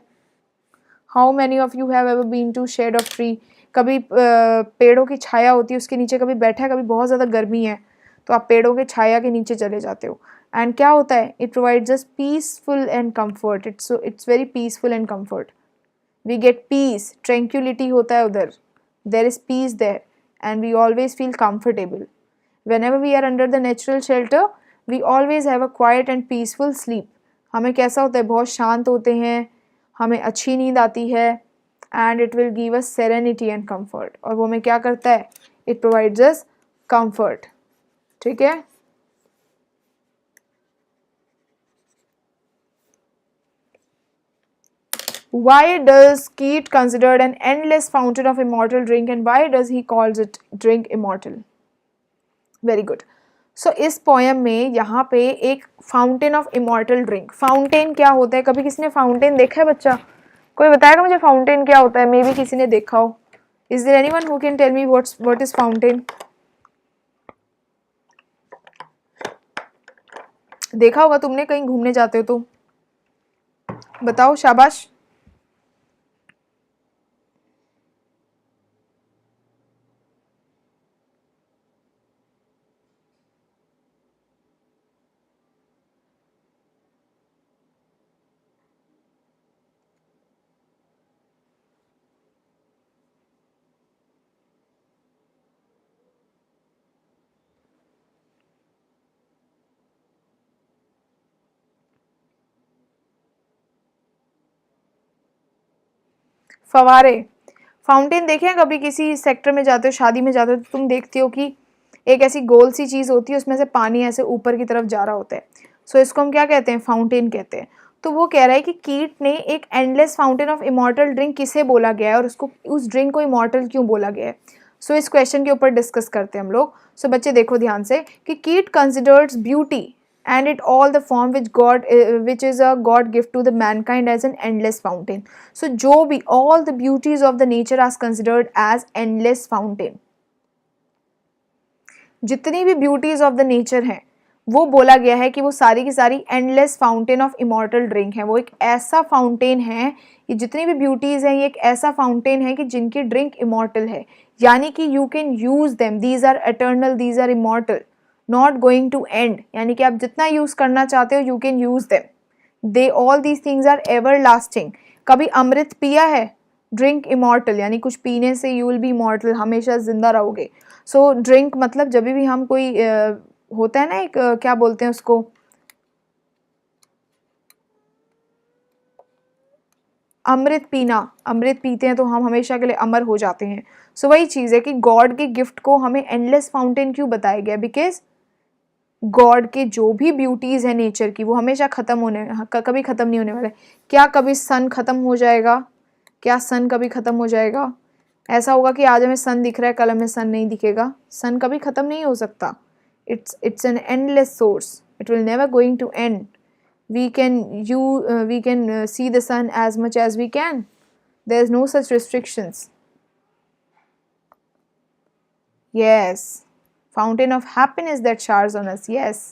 How many of you have ever been to shade of tree? कभी पेड़ों की छाया होती है उसके नीचे कभी बैठा है? कभी बहुत ज़्यादा गर्मी है तो आप पेड़ों के छाया के नीचे चले जाते हो. एंड क्या होता है? It provides us peaceful and comfort. It's very peaceful and comfort. We get peace, tranquility होता है उधर. There is peace there and we always feel comfortable. Whenever we are under the natural shelter, we always have a quiet and peaceful sleep. हमें कैसा होता है? बहुत शांत होते हैं, हमें अच्छी नींद आती है, and it will give us serenity and comfort. और वो हमें क्या करता है? It provides us comfort. ठीक है? Why does Keat considered an endless fountain of immortal drink, and why does he calls it drink immortal? Very good. So इस poem में यहाँ पे एक fountain of immortal drink. Fountain क्या होता है? कभी किसी ने फाउंटेन देखा है बच्चा? कोई बताएगा मुझे फाउंटेन क्या होता है? मे बी किसी ने देखा हो. Is there anyone who can tell me what is fountain? देखा होगा तुमने, कहीं घूमने जाते हो तो. बताओ, शाबाश. फवारे, फाउंटेन देखे हैं कभी? किसी सेक्टर में जाते हो, शादी में जाते हो, तो तुम देखते हो कि एक ऐसी गोल सी चीज़ होती है, उसमें से पानी ऐसे ऊपर की तरफ जा रहा होता है। सो इसको हम क्या कहते हैं? फाउंटेन कहते हैं। तो वो कह रहा है कि कीट ने एक endless fountain of immortal drink किसे बोला गया है और उसको, उस ड्रिंक को इमॉर्टल क्यों बोला गया है। सो इस क्वेश्चन के ऊपर डिस्कस करते हैं हम लोग। सो बच्चे देखो ध्यान से कि कीट considers beauty and it all the form which is a God gift to the mankind as an endless fountain. So जो भी all the beauties of the nature are considered as endless fountain. जितनी भी beauties of the nature हैं वो बोला गया है कि वो सारी की सारी endless fountain of immortal drink है। वो एक ऐसा फाउंटेन है, ये जितनी भी ब्यूटीज हैं ये एक ऐसा फाउंटेन है कि जिनकी ड्रिंक इमॉर्टल है, यानी कि you can use them, these are eternal, these are immortal, not going to end, यानी कि आप जितना यूज करना चाहते हो you can use them, they all these things are everlasting. कभी अमृत पिया है? ड्रिंक इमॉर्टल, यानी कुछ पीने से यू विल बी इमॉर्टल, हमेशा जिंदा रहोगे। सो ड्रिंक मतलब जब भी हम कोई होता है ना एक क्या बोलते हैं उसको, अमृत पीना, अमृत पीते हैं तो हम हमेशा के लिए अमर हो जाते हैं। सो वही चीज़ है कि गॉड के गिफ्ट को हमें एंडलेस फाउंटेन क्यों बताया गया? बिकॉज गॉड के जो भी ब्यूटीज है नेचर की वो हमेशा खत्म होने, कभी खत्म नहीं होने वाले। क्या कभी सन खत्म हो जाएगा? क्या सन कभी खत्म हो जाएगा? ऐसा होगा कि आज हमें सन दिख रहा है, कल हमें सन नहीं दिखेगा? सन कभी खत्म नहीं हो सकता। it's an endless source, it will never going to end. We can see the sun as much as we can, there's no such restrictions. Yes, fountain of happiness that showers on us. Yes,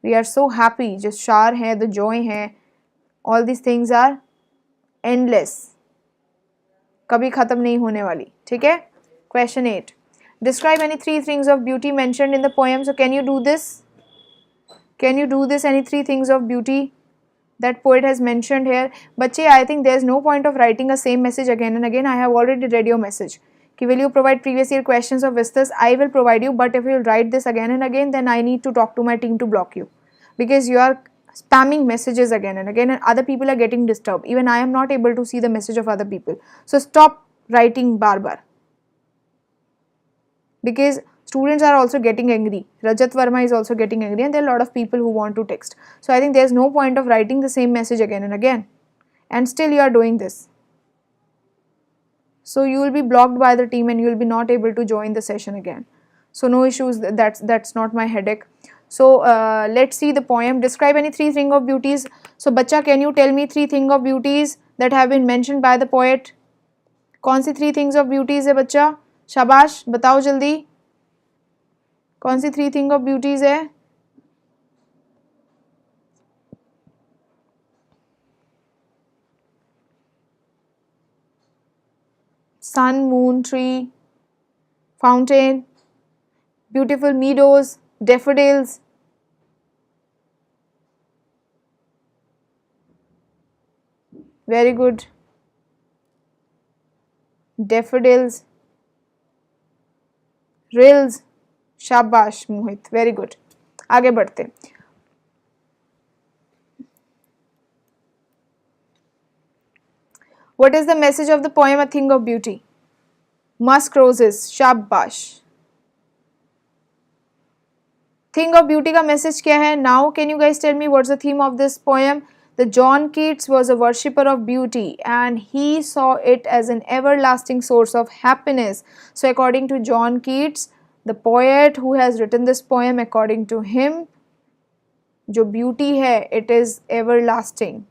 we are so happy, just shower hai, the joy hai, all these things are endless, कभी खत्म नहीं होने वाली। ठीक है, question 8, describe any 3 things of beauty mentioned in the poem. So can you do this? Can you do this? Any 3 things of beauty that poet has mentioned here? बच्चे, I think there is no point of writing a same message again and again. I have already read your message. कि will you provide previous year questions of Vistas? I will provide you, but if you write this again and again, then I need to talk to my team to block you, because you are spamming messages again and again and other people are getting disturbed. Even I am not able to see the message of other people. So stop writing bar bar, because students are also getting angry. Rajat Verma is also getting angry and there are a lot of people who want to text. So I think there is no point of writing the same message again and again, and still you are doing this. So you will be blocked by the team and you will be not able to join the session again. So no issues, that's not my headache. So let's see the poem. Describe any 3 things of beauties. So बच्चा, can you tell me 3 things of beauties that have been mentioned by the poet? कौन सी 3 things of beauties है बच्चा? शाबाश, बताओ जल्दी, कौन सी 3 things of beauties है? Sun, moon, tree, fountain, beautiful meadows, daffodils. Very good. Daffodils, rills. शाबाश मोहित, very good. आगे बढ़ते। What is the message of the poem A Thing of Beauty? Musk roses, शाबाश। Thing of Beauty का message क्या है? Now can you guys tell me what's the theme of this poem? The John Keats was a worshipper of beauty and he saw it as an everlasting source of happiness. So according to John Keats, the poet who has written this poem, according to him, जो beauty है, it is everlasting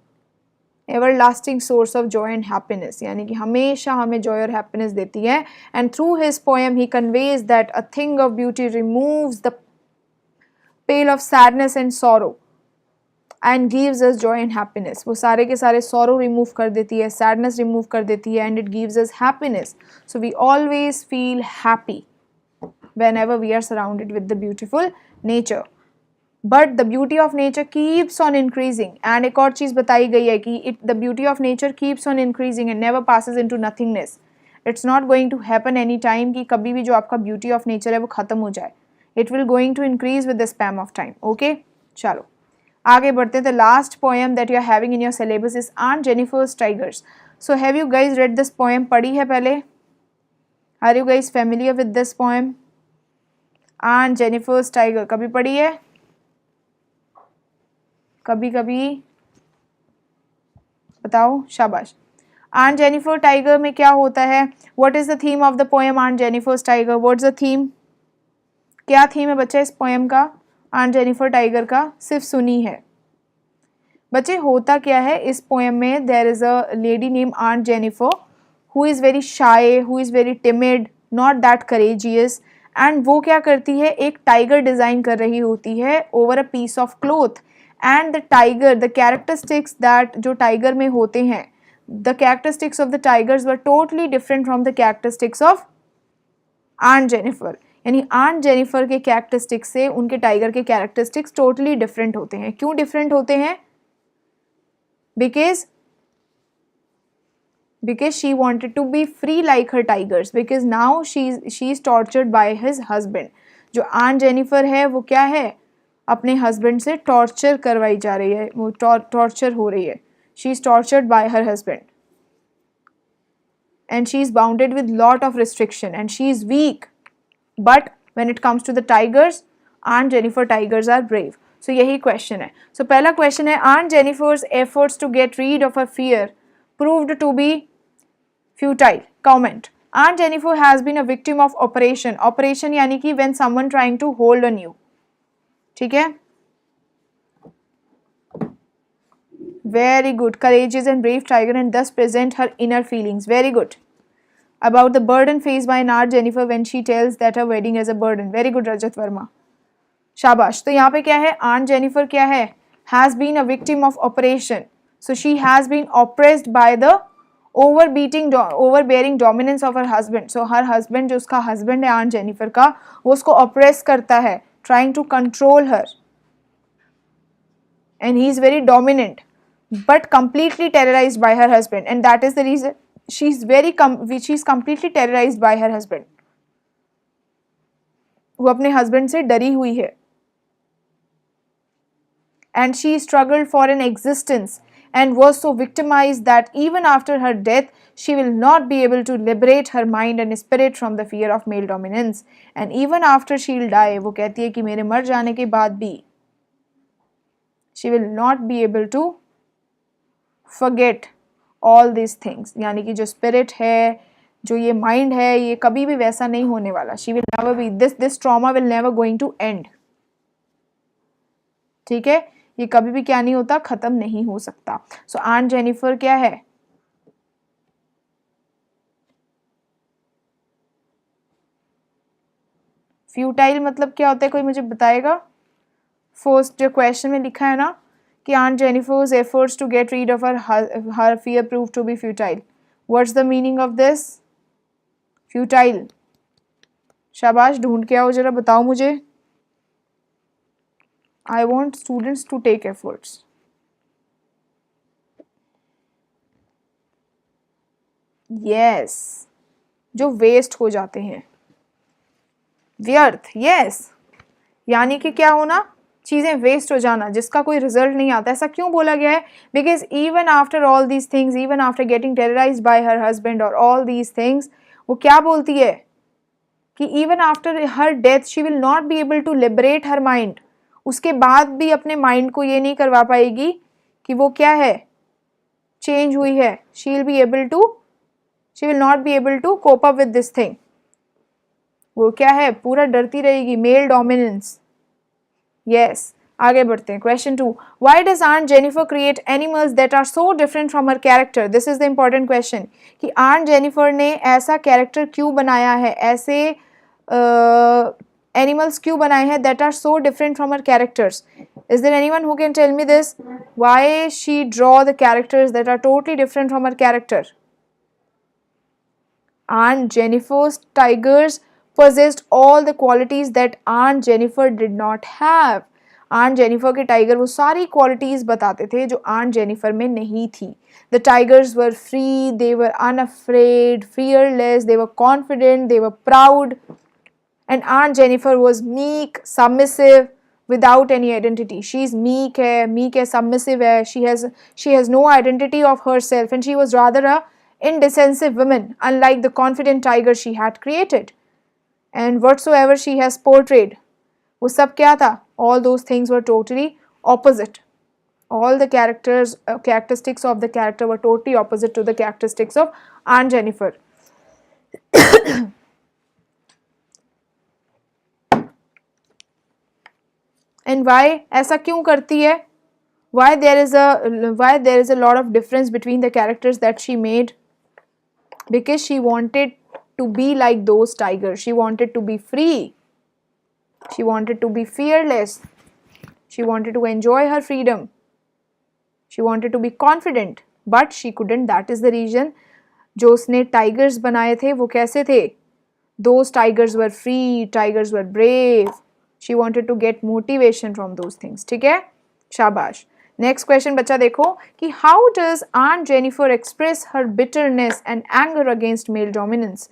source of joy and happiness, यानी कि हमेशा हमें joy और happiness देती है. And through his poem he conveys that a thing of beauty removes the pale of sadness and sorrow and gives us joy and happiness. वो सारे के सारे sorrow remove कर देती है, sadness remove कर देती है, and it gives us happiness. So we always feel happy whenever we are surrounded with the beautiful nature. But the beauty of nature keeps on increasing. And एक और चीज़ बताई गई है कि the beauty of nature keeps on increasing and never passes into nothingness. It's not going to happen any time कि कभी भी जो आपका beauty of nature है वो ख़त्म हो जाए. It will going to increase with the span of time. Okay? चलो आगे बढ़ते हैं. The last poem that you are having in your syllabus is Aunt Jennifer's Tigers. So have you guys read this poem? पढ़ी है पहले? Are you guys familiar with this poem? Aunt Jennifer's tiger कभी पढ़ी है? कभी कभी बताओ, शाबाश। ऑन जेनिफर टाइगर में क्या होता है? What is the theme of the poem Aunt Jennifer's tiger? What's the theme? क्या थीम है बच्चा इस पोएम का, ऑन जेनिफर टाइगर का? सिर्फ सुनी है बच्चे। होता क्या है इस पोएम में? There is a lady name Aunt Jennifer who is very shy, who is very timid, not that courageous. And वो क्या करती है, एक टाइगर डिज़ाइन कर रही होती है over a piece of cloth. And the tiger, the characteristics that जो टाइगर में होते हैं, the characteristics of the tigers were totally different from the characteristics of Aunt Jennifer. यानी ऑन जेनिफर के कैरेक्टरिस्टिक्स से उनके टाइगर के कैरेक्टरिस्टिक्स टोटली डिफरेंट होते हैं। क्यों डिफरेंट होते हैं? because she wanted to be free like her tigers, because now she's tortured by his husband। जो आन जेनिफर है वो क्या है, अपने हस्बैंड से टॉर्चर करवाई जा रही है, वो टॉर्चर हो रही है। She is tortured bye her husband and she is bounded with lot of restriction and she is weak, but when it comes to the tigers, Aunt Jennifer tigers are brave। So यही question है। So पहला question है, Aunt Jennifer's efforts to get rid of her fear proved to be futile। Comment, Aunt Jennifer has been a victim of operation। Operation यानी कि when someone trying to hold on you, ठीक है? Very good, courageous and brave tiger and thus present her inner feelings। Very good। About the burden faced by Aunt Jennifer when she tells that her wedding is a burden। Very good रजत वर्मा, शाबाश। तो यहाँ पे क्या है, Aunt Jennifer क्या है, has been a victim of oppression। So she has been oppressed by the overbearing dominance of her husband। So her husband, जो उसका husband है Aunt Jennifer का, वो उसको oppress करता है, trying to control her, and he is very dominant but completely terrorized by her husband, and that is the reason she's completely terrorized by her husband। वो अपने husband से डरी हुई है। And she struggled for an existence and was so victimized that even after her death she will not be able to liberate her mind and spirit from the fear of male dominance। And even after she'll die, वो कहती है कि मेरे मर जाने के बाद भी she will not be able to forget all these things। यानी कि जो spirit है, जो ये mind है, ये कभी भी वैसा नहीं होने वाला। She will never be, this trauma will never going to end। ठीक है, ये कभी भी क्या नहीं होता, खत्म नहीं हो सकता। सो आंट जेनिफर क्या है, फ्यूटाइल मतलब क्या होता है, कोई मुझे बताएगा? फर्स्ट जो क्वेश्चन में लिखा है ना कि Aunt Jennifer's efforts to get rid of her fear prove to be futile. What's the meaning of this? Futile. शाबाश, ढूंढ के आओ जरा, बताओ मुझे। I want students to take efforts। Yes, जो वेस्ट हो जाते हैं, व्यर्थ। यस, यानी कि क्या होना, चीज़ें वेस्ट हो जाना, जिसका कोई रिजल्ट नहीं आता। ऐसा क्यों बोला गया है? Because even after all these things, even after getting terrorise by her husband और ऑल दीज थिंग्स, वो क्या बोलती है कि even after her death she will not be able to liberate her mind. उसके बाद भी अपने माइंड को ये नहीं करवा पाएगी कि वो क्या है, चेंज हुई है। She will not be able to cope up with this thing. वो क्या है, पूरा डरती रहेगी, मेल डोमिनेंस। यस, आगे बढ़ते हैं। Question 2, why does Aunt Jennifer create animals that are so different from her character? This is the important question कि आंट जेनिफर ने ऐसा कैरेक्टर क्यों बनाया है, ऐसे animals क्यों बनाए हैं that are so different from her characters? Is there anyone who can tell me this? Why she draw the characters that are totally different from her character? Aunt Jennifer's tigers possessed all the qualities that Aunt Jennifer did not have। Aunt Jennifer के tiger वो सारी qualities बताते थे जो Aunt Jennifer में नहीं थी। The tigers were free, they were unafraid, fearless, they were confident, they were proud। And Aunt Jennifer was meek, submissive, without any identity। She is meek है, submissive है, she has no identity of herself, and she was rather a indecisive woman, unlike the confident tiger she had created. And whatsoever she has portrayed, वो सब क्या था? All those things were totally opposite. All the characteristics of the character were totally opposite to the characteristics of Aunt Jennifer. And why? ऐसा क्यों करती है? Why there is a lot of difference between the characters that she made? Because she wanted to be like those tigers. She wanted to be free. She wanted to be fearless. She wanted to enjoy her freedom. She wanted to be confident, but she couldn't. That is the reason जो उसने tigers बनाए थे वो कैसे थे? Those tigers were free, tigers were brave. She wanted to get motivation from those things. ठीक है? शाबाश. Next question बच्चा देखो कि how does Aunt Jennifer express her bitterness and anger against male dominance?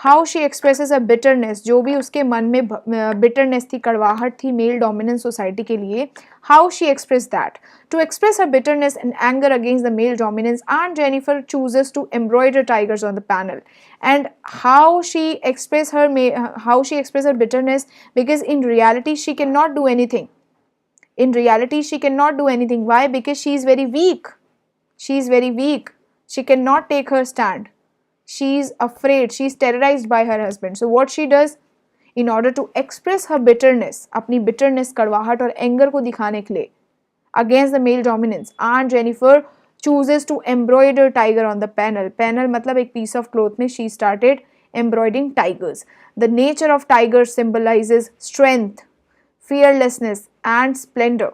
How she expresses a bitterness, जो भी उसके मन में bitterness थी, कड़वाहट थी male dominant society के लिए, how she expressed that? To express her bitterness and anger against the male dominance, Aunt Jennifer chooses to embroider tigers on the panel. And how she express her bitterness? Because in reality she cannot do anything. In reality she cannot do anything. Why? Because she is very weak. She is very weak. She cannot take her stand. She is afraid. She is terrorized by her husband. So what she does? In order to express her bitterness, अपनी bitterness, कड़वाहट और anger को दिखाने के लिए against the male dominance, Aunt Jennifer chooses to embroider tiger on the panel. Panel मतलब एक piece of cloth में she started embroidering tigers. The nature of tigers symbolizes strength, fearlessness and splendor,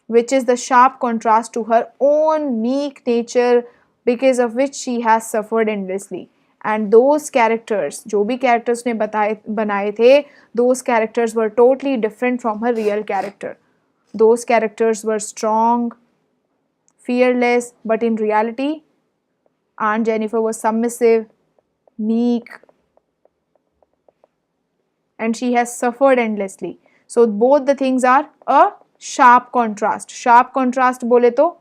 which is the sharp contrast to her own meek nature, because of which she has suffered endlessly. And those characters, जो भी characters ने बनाए थे, those characters were totally different from her real character. Those characters were strong, fearless, but in reality, Aunt Jennifer was submissive, meek, and she has suffered endlessly. So both the things are a sharp contrast. Sharp contrast बोले तो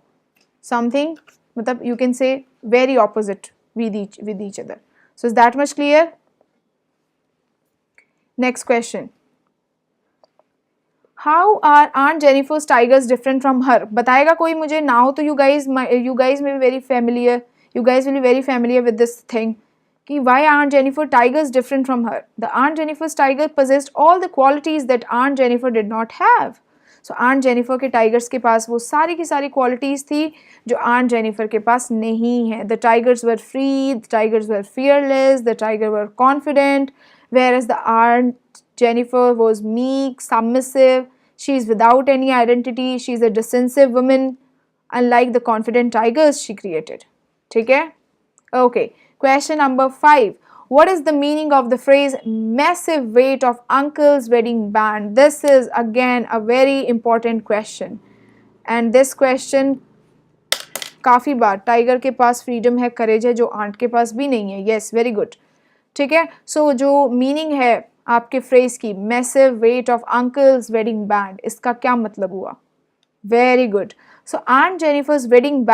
something, मतलब you can say very opposite with each other. So is that much clear? Next question. How are Aunt Jennifer's tigers different from her? बताएगा कोई मुझे? Now तो you guys may be very familiar. You guys will be very familiar with this thing. कि why Aunt Jennifer tigers different from her? The Aunt Jennifer's tiger possessed all the qualities that Aunt Jennifer did not have. So Aunt Jennifer के tigers के पास वो सारी की सारी qualities थी जो Aunt Jennifer के पास नहीं है. The tigers were free, the tigers were fearless, the tigers were confident, whereas the Aunt Jennifer was meek, submissive. She is without any identity. She is a defensive woman, unlike the confident tigers she created. ठीक है? Okay. Question number 5. What is the meaning of the phrase massive weight of uncle's wedding band? This is again a very important question. And this question काफ़ी बार tiger के पास freedom है, करेज है, जो aunt के पास भी नहीं है. Yes, very good. ठीक है? So जो मीनिंग है आपके फ्रेज की massive weight of uncle's wedding band, इसका क्या मतलब हुआ? Very good. So aunt Jennifer's wedding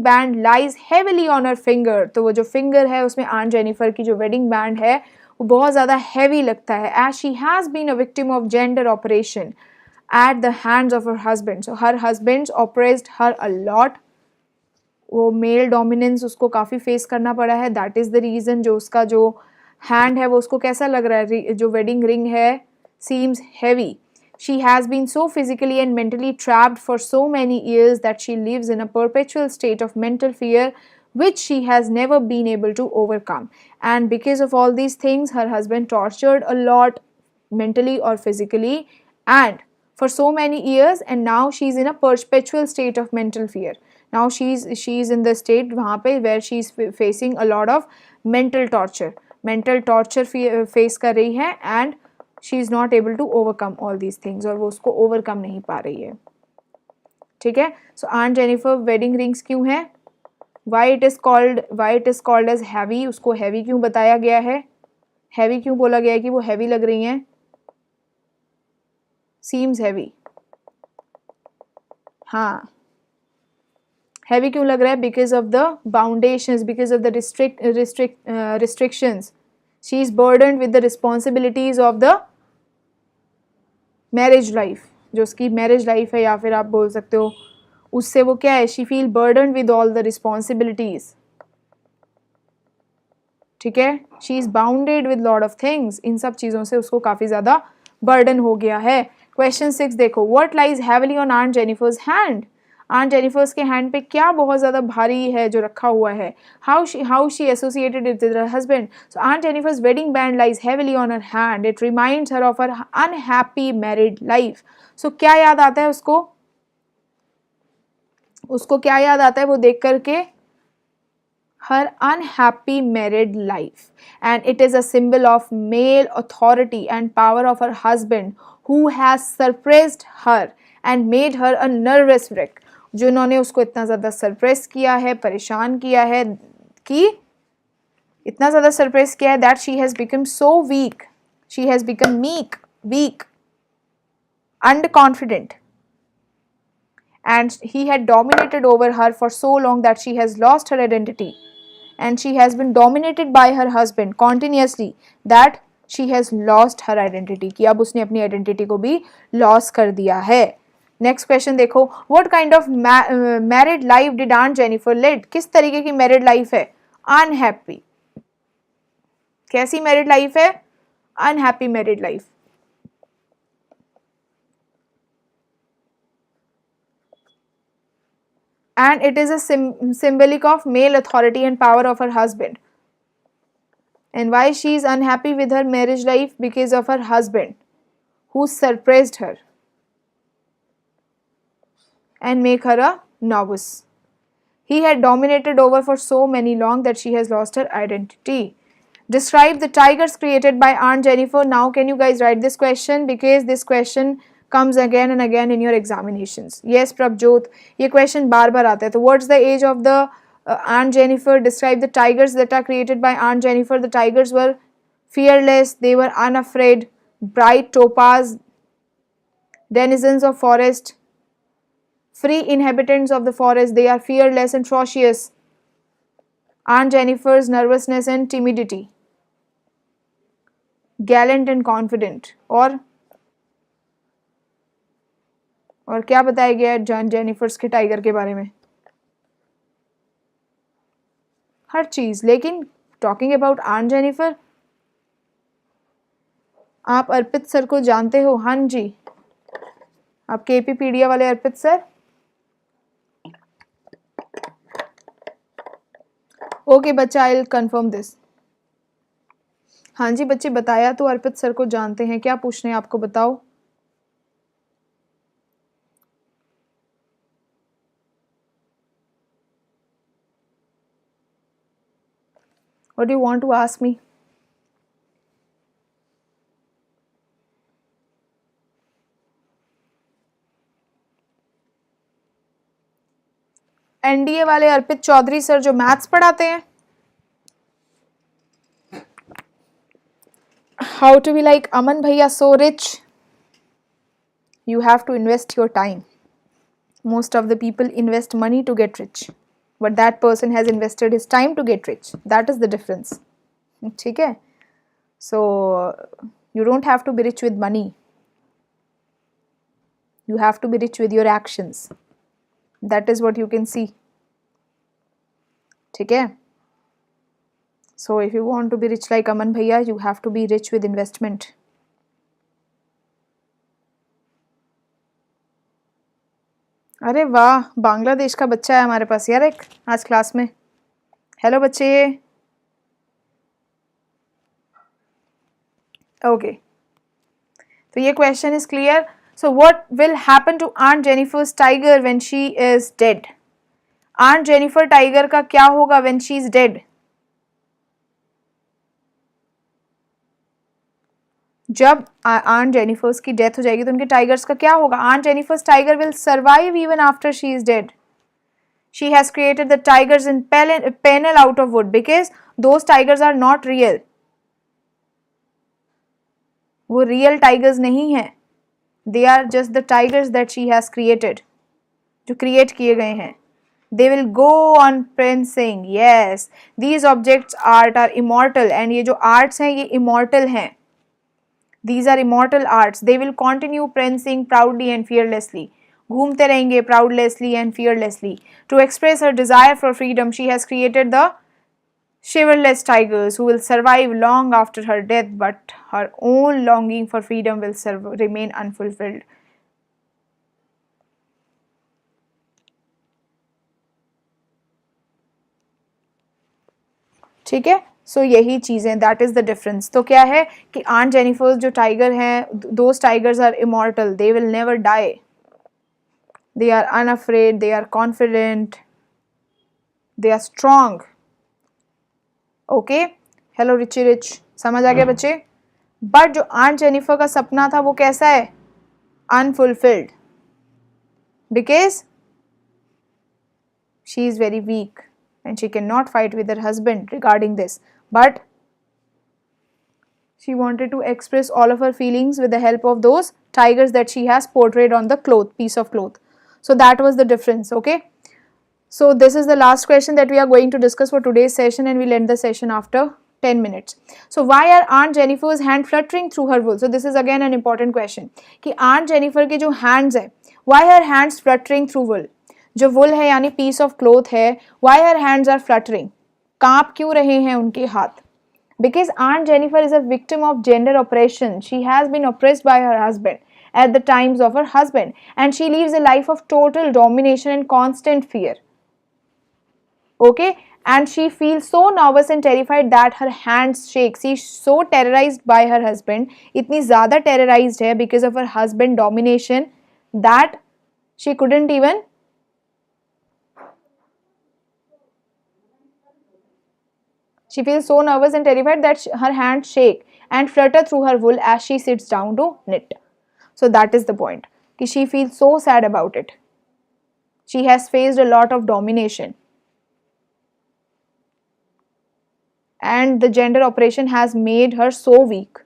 band lies heavily on her finger. तो वो जो फिंगर है उसमें आंट जेनिफर की जो वेडिंग बैंड है वो बहुत ज़्यादा हैवी लगता है. As she has been a victim of gender operation at the hands of her husband. So her husband's oppressed her a lot. वो मेल डोमिनेंस उसको काफ़ी फेस करना पड़ा है. दैट इज़ द रीज़न जो उसका जो हैंड है वो उसको कैसा लग रहा है, जो वेडिंग रिंग है seems heavy. She has been so physically and mentally trapped for so many years that she lives in a perpetual state of mental fear which she has never been able to overcome. And because of all these things, her husband tortured a lot mentally or physically and for so many years, and now she's in a perpetual state of mental fear. Now she's in the state वहाँ पे where she's facing a lot of mental torture face कर रही है and she is not able to overcome all these things, और वो उसको overcome नहीं पा रही है. ठीक है? So Aunt Jennifer wedding rings क्यों है? Why it is called as heavy? उसको heavy क्यों बताया गया है? Heavy क्यों बोला गया है कि वो heavy लग रही हैं? Seems heavy. हाँ, हैवी क्यों लग रहा है? Because of the boundations, because of the restrictions. She is burdened with the responsibilities of the marriage life. जो उसकी मैरिज लाइफ है, या फिर आप बोल सकते हो उससे वो क्या है, she feel burdened with all the responsibilities. ठीक है, she is bounded with lot of things. इन सब चीज़ों से उसको काफ़ी ज़्यादा बर्डन हो गया है. क्वेश्चन 6 देखो, what lies heavily on aunt Jennifer's hand. Aunt Jennifer's के हैंड पे क्या बहुत ज़्यादा भारी है जो रखा हुआ है. How she associated it with her husband. So aunt Jennifer's wedding band lies heavily on her hand. It reminds her of her unhappy married life. So क्या याद आता है उसको, उसको क्या याद आता है वो देख करके, her unhappy married life, and it is a symbol of male authority and power of her husband who has suppressed her and made her a nervous wreck. जिन्होंने उसको इतना ज़्यादा सरप्रेस किया है, परेशान किया है, कि इतना ज़्यादा सरप्रेस किया है that she has become so weak, she has become weak, underconfident, and he had dominated over her for so long that she has lost her identity. And she has been dominated by her husband continuously that she has lost her identity. कि अब उसने अपनी identity को भी loss कर दिया है. Next question देखो, what kind of married life did Aunt Jennifer lead. किस तरीके की married life है? Unhappy. कैसी married life है? Unhappy married life. And it is a symbolic of male authority and power of her husband. And why she is unhappy with her marriage life? Because of her husband who suppressed her and make her a novice. He had dominated over for so many long that she has lost her identity. Describe the tigers created by Aunt Jennifer. Now can you guys write this question, because this question comes again and again in your examinations. Yes Prabjot, ये question बार बार आता है. तो what's the age of the Aunt Jennifer? Describe the tigers that are created by Aunt Jennifer. The tigers were fearless, they were unafraid, bright topaz, denizens of forest, free inhabitants of the forest. They are fearless and ferocious. Aunt Jennifer's nervousness and timidity, gallant and confident. और क्या बताया गया है John Jennifer's के tiger के बारे में? हर चीज. लेकिन टॉकिंग अबाउट आंट जेनिफर, आप अर्पित सर को जानते हो? हाँ जी, आपके एपीपीडिया वाले अर्पित सर. ओके बच्चा, आई विल कंफर्म दिस. हाँ जी बच्चे, बताया तो अर्पित सर को जानते हैं. क्या पूछने हैं आपको, बताओ. What do you want to ask me? NDA वाले अर्पित चौधरी सर जो मैथ्स पढ़ाते हैं. हाउ टू बी लाइक अमन भैया so rich. You have to invest your time. Most of the people invest money to get rich, but that person has invested his time to get rich. That is the difference. ठीक है? So you don't have to be rich with money. You have to be rich with your actions. That is what you can see. ठीक है? So if you want to be rich like Aman Bhaiya, you have to be rich with investment. अरे वाह, बांग्लादेश का बच्चा है हमारे पास यार एक आज क्लास में. हेलो बच्चे. ओके, तो ये question is clear. So what will happen to aunt Jennifer's tiger when she is dead. Aunt Jennifer tiger का क्या होगा व्हेन शी इज डेड? जब आंट जेनिफर्स की डेथ हो जाएगी तो उनके टाइगर्स का क्या होगा? Aunt Jennifer's tiger will survive even after she is dead. She has created the tigers in panel out of wood because those tigers are not real. वो रियल टाइगर्स नहीं है. They are just the tigers that she has created, जो create किए गए हैं. they will go on prancing. Yes, these objects art are immortal, and ये जो arts हैं ये immortal हैं. These are immortal arts. They will continue prancing proudly and fearlessly. घूमते रहेंगे proudlessly and fearlessly. To express her desire for freedom, she has created the chivalrous tigers who will survive long after her death, but her own longing for freedom will remain unfulfilled. ठीक है, सो यही चीज़ें, that is the difference. तो क्या है कि aunt Jennifer जो tiger हैं, those tigers are immortal, they will never die, they are unafraid, they are confident, they are strong. Okay, hello Richie Rich, समझ आ गया बच्चे. बट जो आंट जेनिफर का सपना था वो कैसा है? Unfulfilled, because she is very week and she cannot fight with her husband regarding this, but she wanted to express all of her feelings with the help of those tigers that she has portrayed on the piece of cloth. So that was the difference. Okay, so this is the last question that we are going to discuss for today's session, and we'll end the session after 10 minutes. So why are Aunt Jennifer's hand fluttering through her wool? So this is again an important question कि Aunt Jennifer के जो hands है, why her hands fluttering through wool? जो wool है यानी piece of cloth है, why her hands are fluttering, कांप क्यों रहे हैं उनके हाथ? Because aunt Jennifer is a victim of gender operation. She has been oppressed by her husband at the times of her husband, and she lives a life of total domination and constant fear. Okay, and she feels so nervous and terrified that her hands shake. She is so terrorized by her husband, इतनी ज़्यादा terrorized है because of her husband domination that she couldn't even She feels so nervous and terrified that her hands shake and flutter through her wool as she sits down to knit. So that is the point. She feels so sad about it. She has faced a lot of domination. And the gender operation has made her so weak.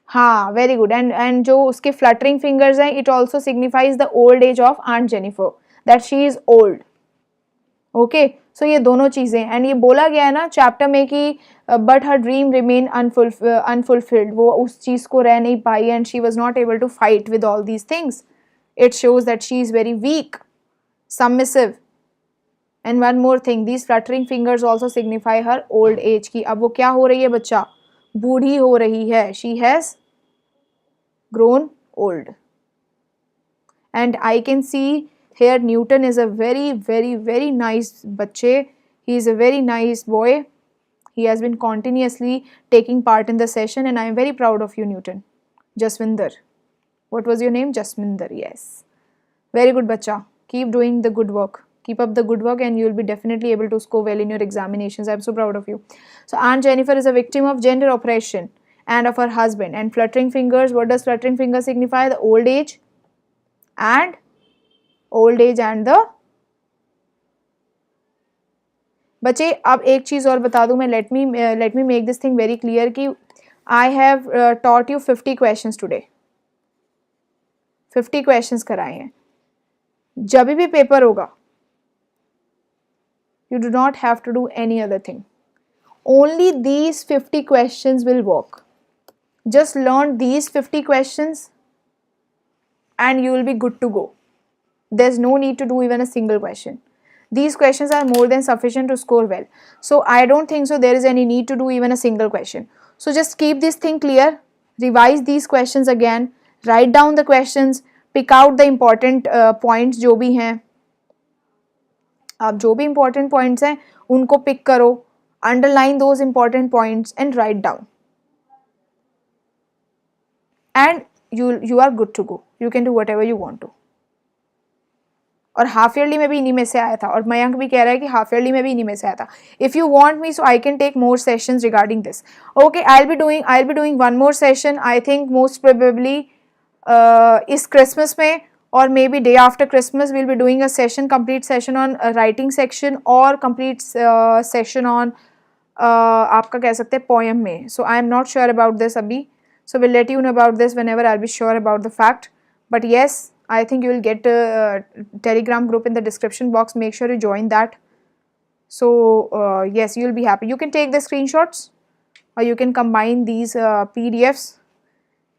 हाँ, very good. And जो उसके fluttering fingers हैं, it also signifies the old age of Aunt Jennifer, that she is old. Okay, so ये दोनों चीज़ें, and ये बोला गया है ना चैप्टर में कि but her dream remain unfulfilled, वो उस चीज़ को रह नहीं पाई, and she was not able to fight with all these things. It shows that she is very weak, submissive. And one more thing, these fluttering fingers also signify her old age की. अब वो क्या हो रही है बच्चा? बूढ़ी हो रही है. She has grown old. And I can see here Newton is a very nice बच्चे. He is a very nice boy. He has been continuously taking part in the session, and I am very proud of you, Newton. Jaswinder, what was your name? Jaswinder. Yes, very good बच्चा. Keep doing the good work. Keep up the good work, and you will be definitely able to score well in your examinations. I am so proud of you. So Aunt Jennifer is a victim of gender oppression and of her husband. And fluttering fingers, what does fluttering finger signify? The old age and the बच्चे. अब एक चीज़ और बता दूं मैं, let me make this thing very clear कि I have taught you 50 questions today. 50 questions कराए हैं. जब भी पेपर होगा, you do not have to do any other thing. Only these 50 questions will work. Just learn these 50 questions and you will be good to go. There's no need to do even a single question. These questions are more than sufficient to score well. So I don't think so there is any need to do even a single question. So just keep this thing clear. Revise these questions again. Write down the questions. Pick out the important points जो भी हैं. आप जो भी important points हैं उनको pick करो. Underline those important points and write down. And you are good to go. You can do whatever you want to. और हाफ ईयरली में भी इन्हीं में से आया था, और मयंक भी कह रहा है कि हाफ ईयरली में भी इन्हीं में से आया था. If you want me, so I can take more sessions regarding this. Okay, I will be doing one more session. I think most probably इस क्रिसमस में, और maybe day after Christmas will be doing a session, complete session on writing section, और complete session on आपका कह सकते हैं poem में. So I am not sure about this अभी. So will let you no about this whenever I will be sure about the fact. But yes, I think you will get a Telegram group in the description box. Make sure you join that. So yes, you will be happy. You can take the screenshots or you can combine these PDFs.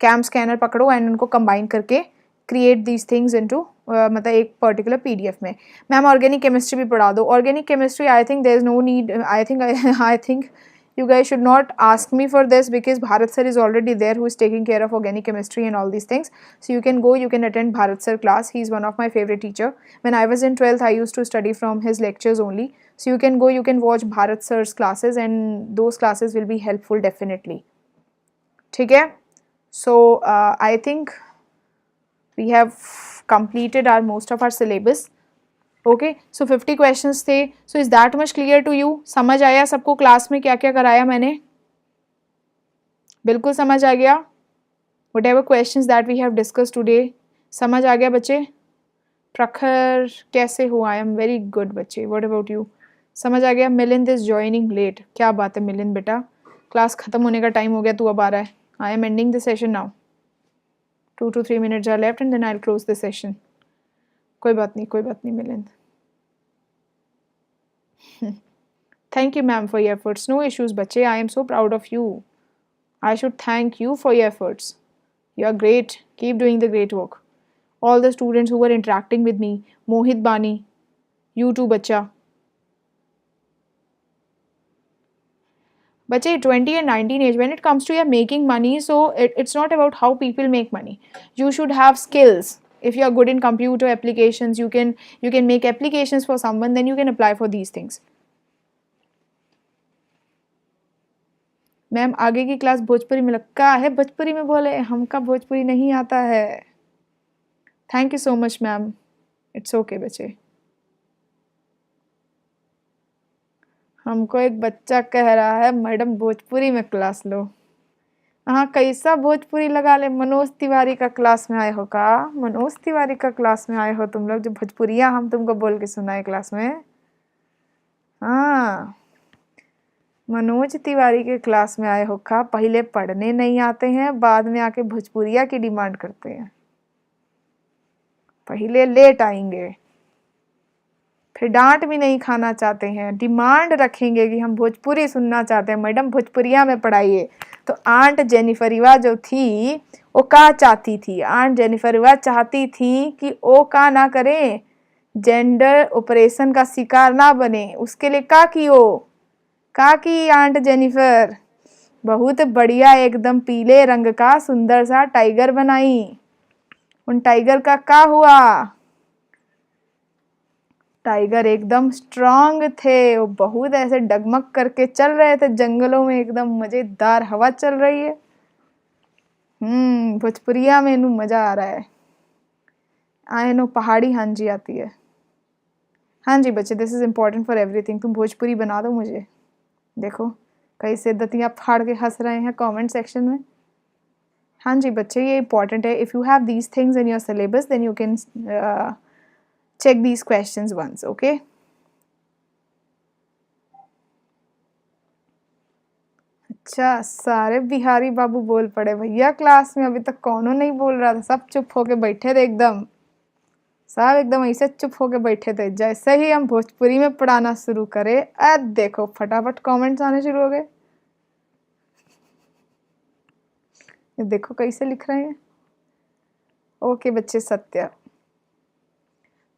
Cam scanner पकड़ो and उनको combine करके create these things into मतलब एक particular PDF में. Ma'am organic chemistry भी पढ़ा दो. Organic chemistry I think there is no need. I think you guys should not ask me for this because Bharat sir is already there who is taking care of organic chemistry and all these things. So you can go, you can attend Bharat sir class. He is one of my favorite teacher. When I was in 12th, I used to study from his lectures only. So you can go, you can watch Bharat sir's classes and those classes will be helpful definitely. ठीक है? So I think we have completed our most of our syllabus. Okay so 50 questions थे. So is that much clear to you? समझ आया सबको class में क्या क्या कराया मैंने? बिल्कुल समझ आ गया? Whatever questions that we have discuss today समझ आ गया बच्चे? प्रखर कैसे हो? आई एम वेरी गुड बच्चे. What about you? समझ आ गया? Milind is joining late. क्या बात है मिलिंद बेटा, क्लास ख़त्म होने का टाइम हो गया, तू अब आ रहा है. I am ending the session now. 2 to 3 minutes are left and then I'll close the session. कोई बात नहीं Milind. Thank you ma'am for your efforts. No issues बच्चे. I am so proud of you. I should thank you for your efforts. You are great. Keep doing the great work. All the students who were interacting with me. Mohit Bani. You too बच्चा. बच्चे 20 and 19 age, when it comes to your making money, so it's not about how people make money. You should have skills. If you are good in computer applications, you can make applications for someone, then you can apply for these things. Ma'am आगे की class Bhojpuri में लगा है, भोजपुरी में बोले, हमका भोजपुरी नहीं आता है. Thank you so much ma'am. It's okay बच्चे. हमको एक बच्चा कह रहा है मैडम भोजपुरी में क्लास लो. हाँ कैसा भोजपुरी लगा ले? मनोज तिवारी का क्लास में आए हो का? मनोज तिवारी का क्लास में आए हो तुम लोग, जो भोजपुरिया हम तुमको बोल के सुनाए क्लास में. हाँ मनोज तिवारी के क्लास में आए हो का? पहले पढ़ने नहीं आते हैं, बाद में आके भोजपुरिया की डिमांड करते हैं. पहले लेट आएंगे, फिर डांट भी नहीं खाना चाहते हैं, डिमांड रखेंगे कि हम भोजपुरी सुनना चाहते हैं, मैडम भोजपुरिया में पढ़ाइए. तो आंट जेनिफरिवा जो थी वो का चाहती थी? आंट जेनिफरिवा चाहती थी कि वो का ना करें, जेंडर ऑपरेशन का शिकार ना बने. उसके लिए का की आंट जेनिफर? बहुत बढ़िया एकदम पीले रंग का सुंदर सा टाइगर बनाई. उन टाइगर का क्या हुआ? टाइगर एकदम स्ट्रांग थे, वो बहुत ऐसे डगमग करके चल रहे थे जंगलों में, एकदम मजेदार हवा चल रही है. भोजपुरिया में नू मजा आ रहा है. आए नो पहाड़ी हाँ जी आती है. हाँ जी बच्चे, this is important for everything. तुम भोजपुरी बना दो मुझे. देखो कैसे दतियाँ फाड़ के हंस रहे हैं कमेंट सेक्शन में. हाँ जी बच्चे, ये इम्पोर्टेंट है. If you have these things in your syllabus then you can check these questions once. Okay, अच्छा सारे बिहारी बाबू बोल पड़े भैया क्लास में. अभी तक कौनो नहीं बोल रहा था, सब चुप होके बैठे थे एकदम. सब एकदम ऐसे चुप होके बैठे थे. जैसे ही हम भोजपुरी में पढ़ाना शुरू करे, देखो फटाफट कमेंट्स आने शुरू हो गए. ये देखो कैसे लिख रहे हैं. ओके बच्चे सत्य.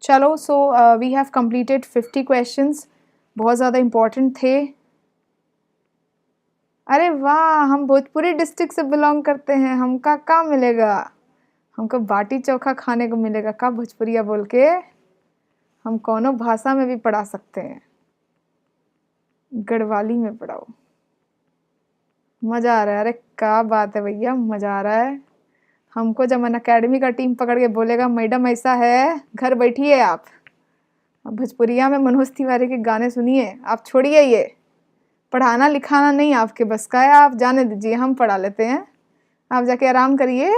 चलो so we have completed 50 questions. बहुत ज़्यादा इम्पोर्टेंट थे. अरे वाह, हम भोजपुरी डिस्ट्रिक्ट से बिलोंग करते हैं. हमका क्या मिलेगा? हमको बाटी चोखा खाने को मिलेगा का भोजपुरिया बोल के? हम कोनो भाषा में भी पढ़ा सकते हैं. गढ़वाली में पढ़ाओ. मज़ा आ रहा है. अरे क्या बात है भैया, मज़ा आ रहा है. हमको जब मन अकेडमी का टीम पकड़ के बोलेगा मैडम ऐसा है, घर बैठिए आप, भोजपुरिया में मनोज तिवारी के गाने सुनिए, आप छोड़िए ये पढ़ाना लिखाना नहीं आपके बस का है, आप जाने दीजिए, हम पढ़ा लेते हैं, आप जाके आराम करिए.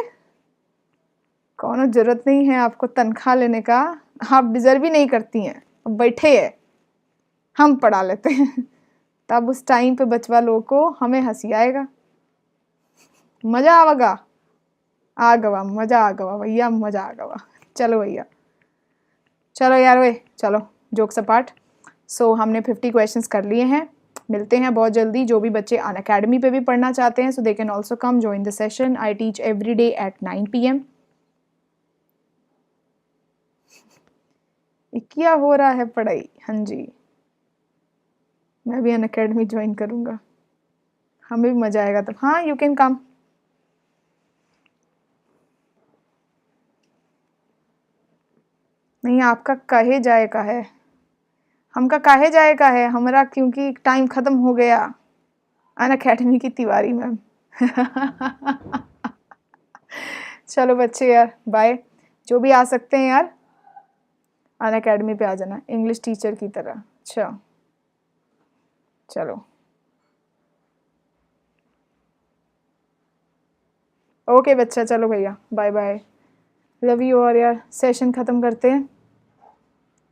कोनो ज़रूरत नहीं है आपको तनख्वाह लेने का, आप डिज़र्व ही नहीं करती हैं. अब बैठे है, हम पढ़ा लेते हैं. तब उस टाइम पे बचवा लोगों को हमें हंसी आएगा. मज़ा आवेगा. आ गवा, मज़ा आ गवा भैया, मज़ा आ गवा. चलो भैया, चलो यार वे, चलो जोक्स अपार्ट। सो हमने 50 क्वेश्चंस कर लिए हैं। मिलते हैं बहुत जल्दी। जो भी बच्चे अनअकैडमी पे भी पढ़ना चाहते हैं, so they can also come join the session. I teach every day at 9 PM। क्या हो रहा है पढ़ाई? हाँ जी, मैं भी अनअकैडमी ज्वाइन करूँगा, हमें भी मज़ा आएगा तब। हाँ, यू कैन कम। नहीं, आपका कहे जाए का है, हमका काहे जाए का है हमारा, क्योंकि टाइम ख़त्म हो गया। अनअकैडमी की तिवारी मैम। चलो बच्चे यार, बाय। जो भी आ सकते हैं यार, अनअकैडमी पे आ जाना इंग्लिश टीचर की तरह। अच्छा, चलो ओके बच्चा, चलो भैया, बाय बाय, लव यू। और यार सेशन ख़त्म करते हैं।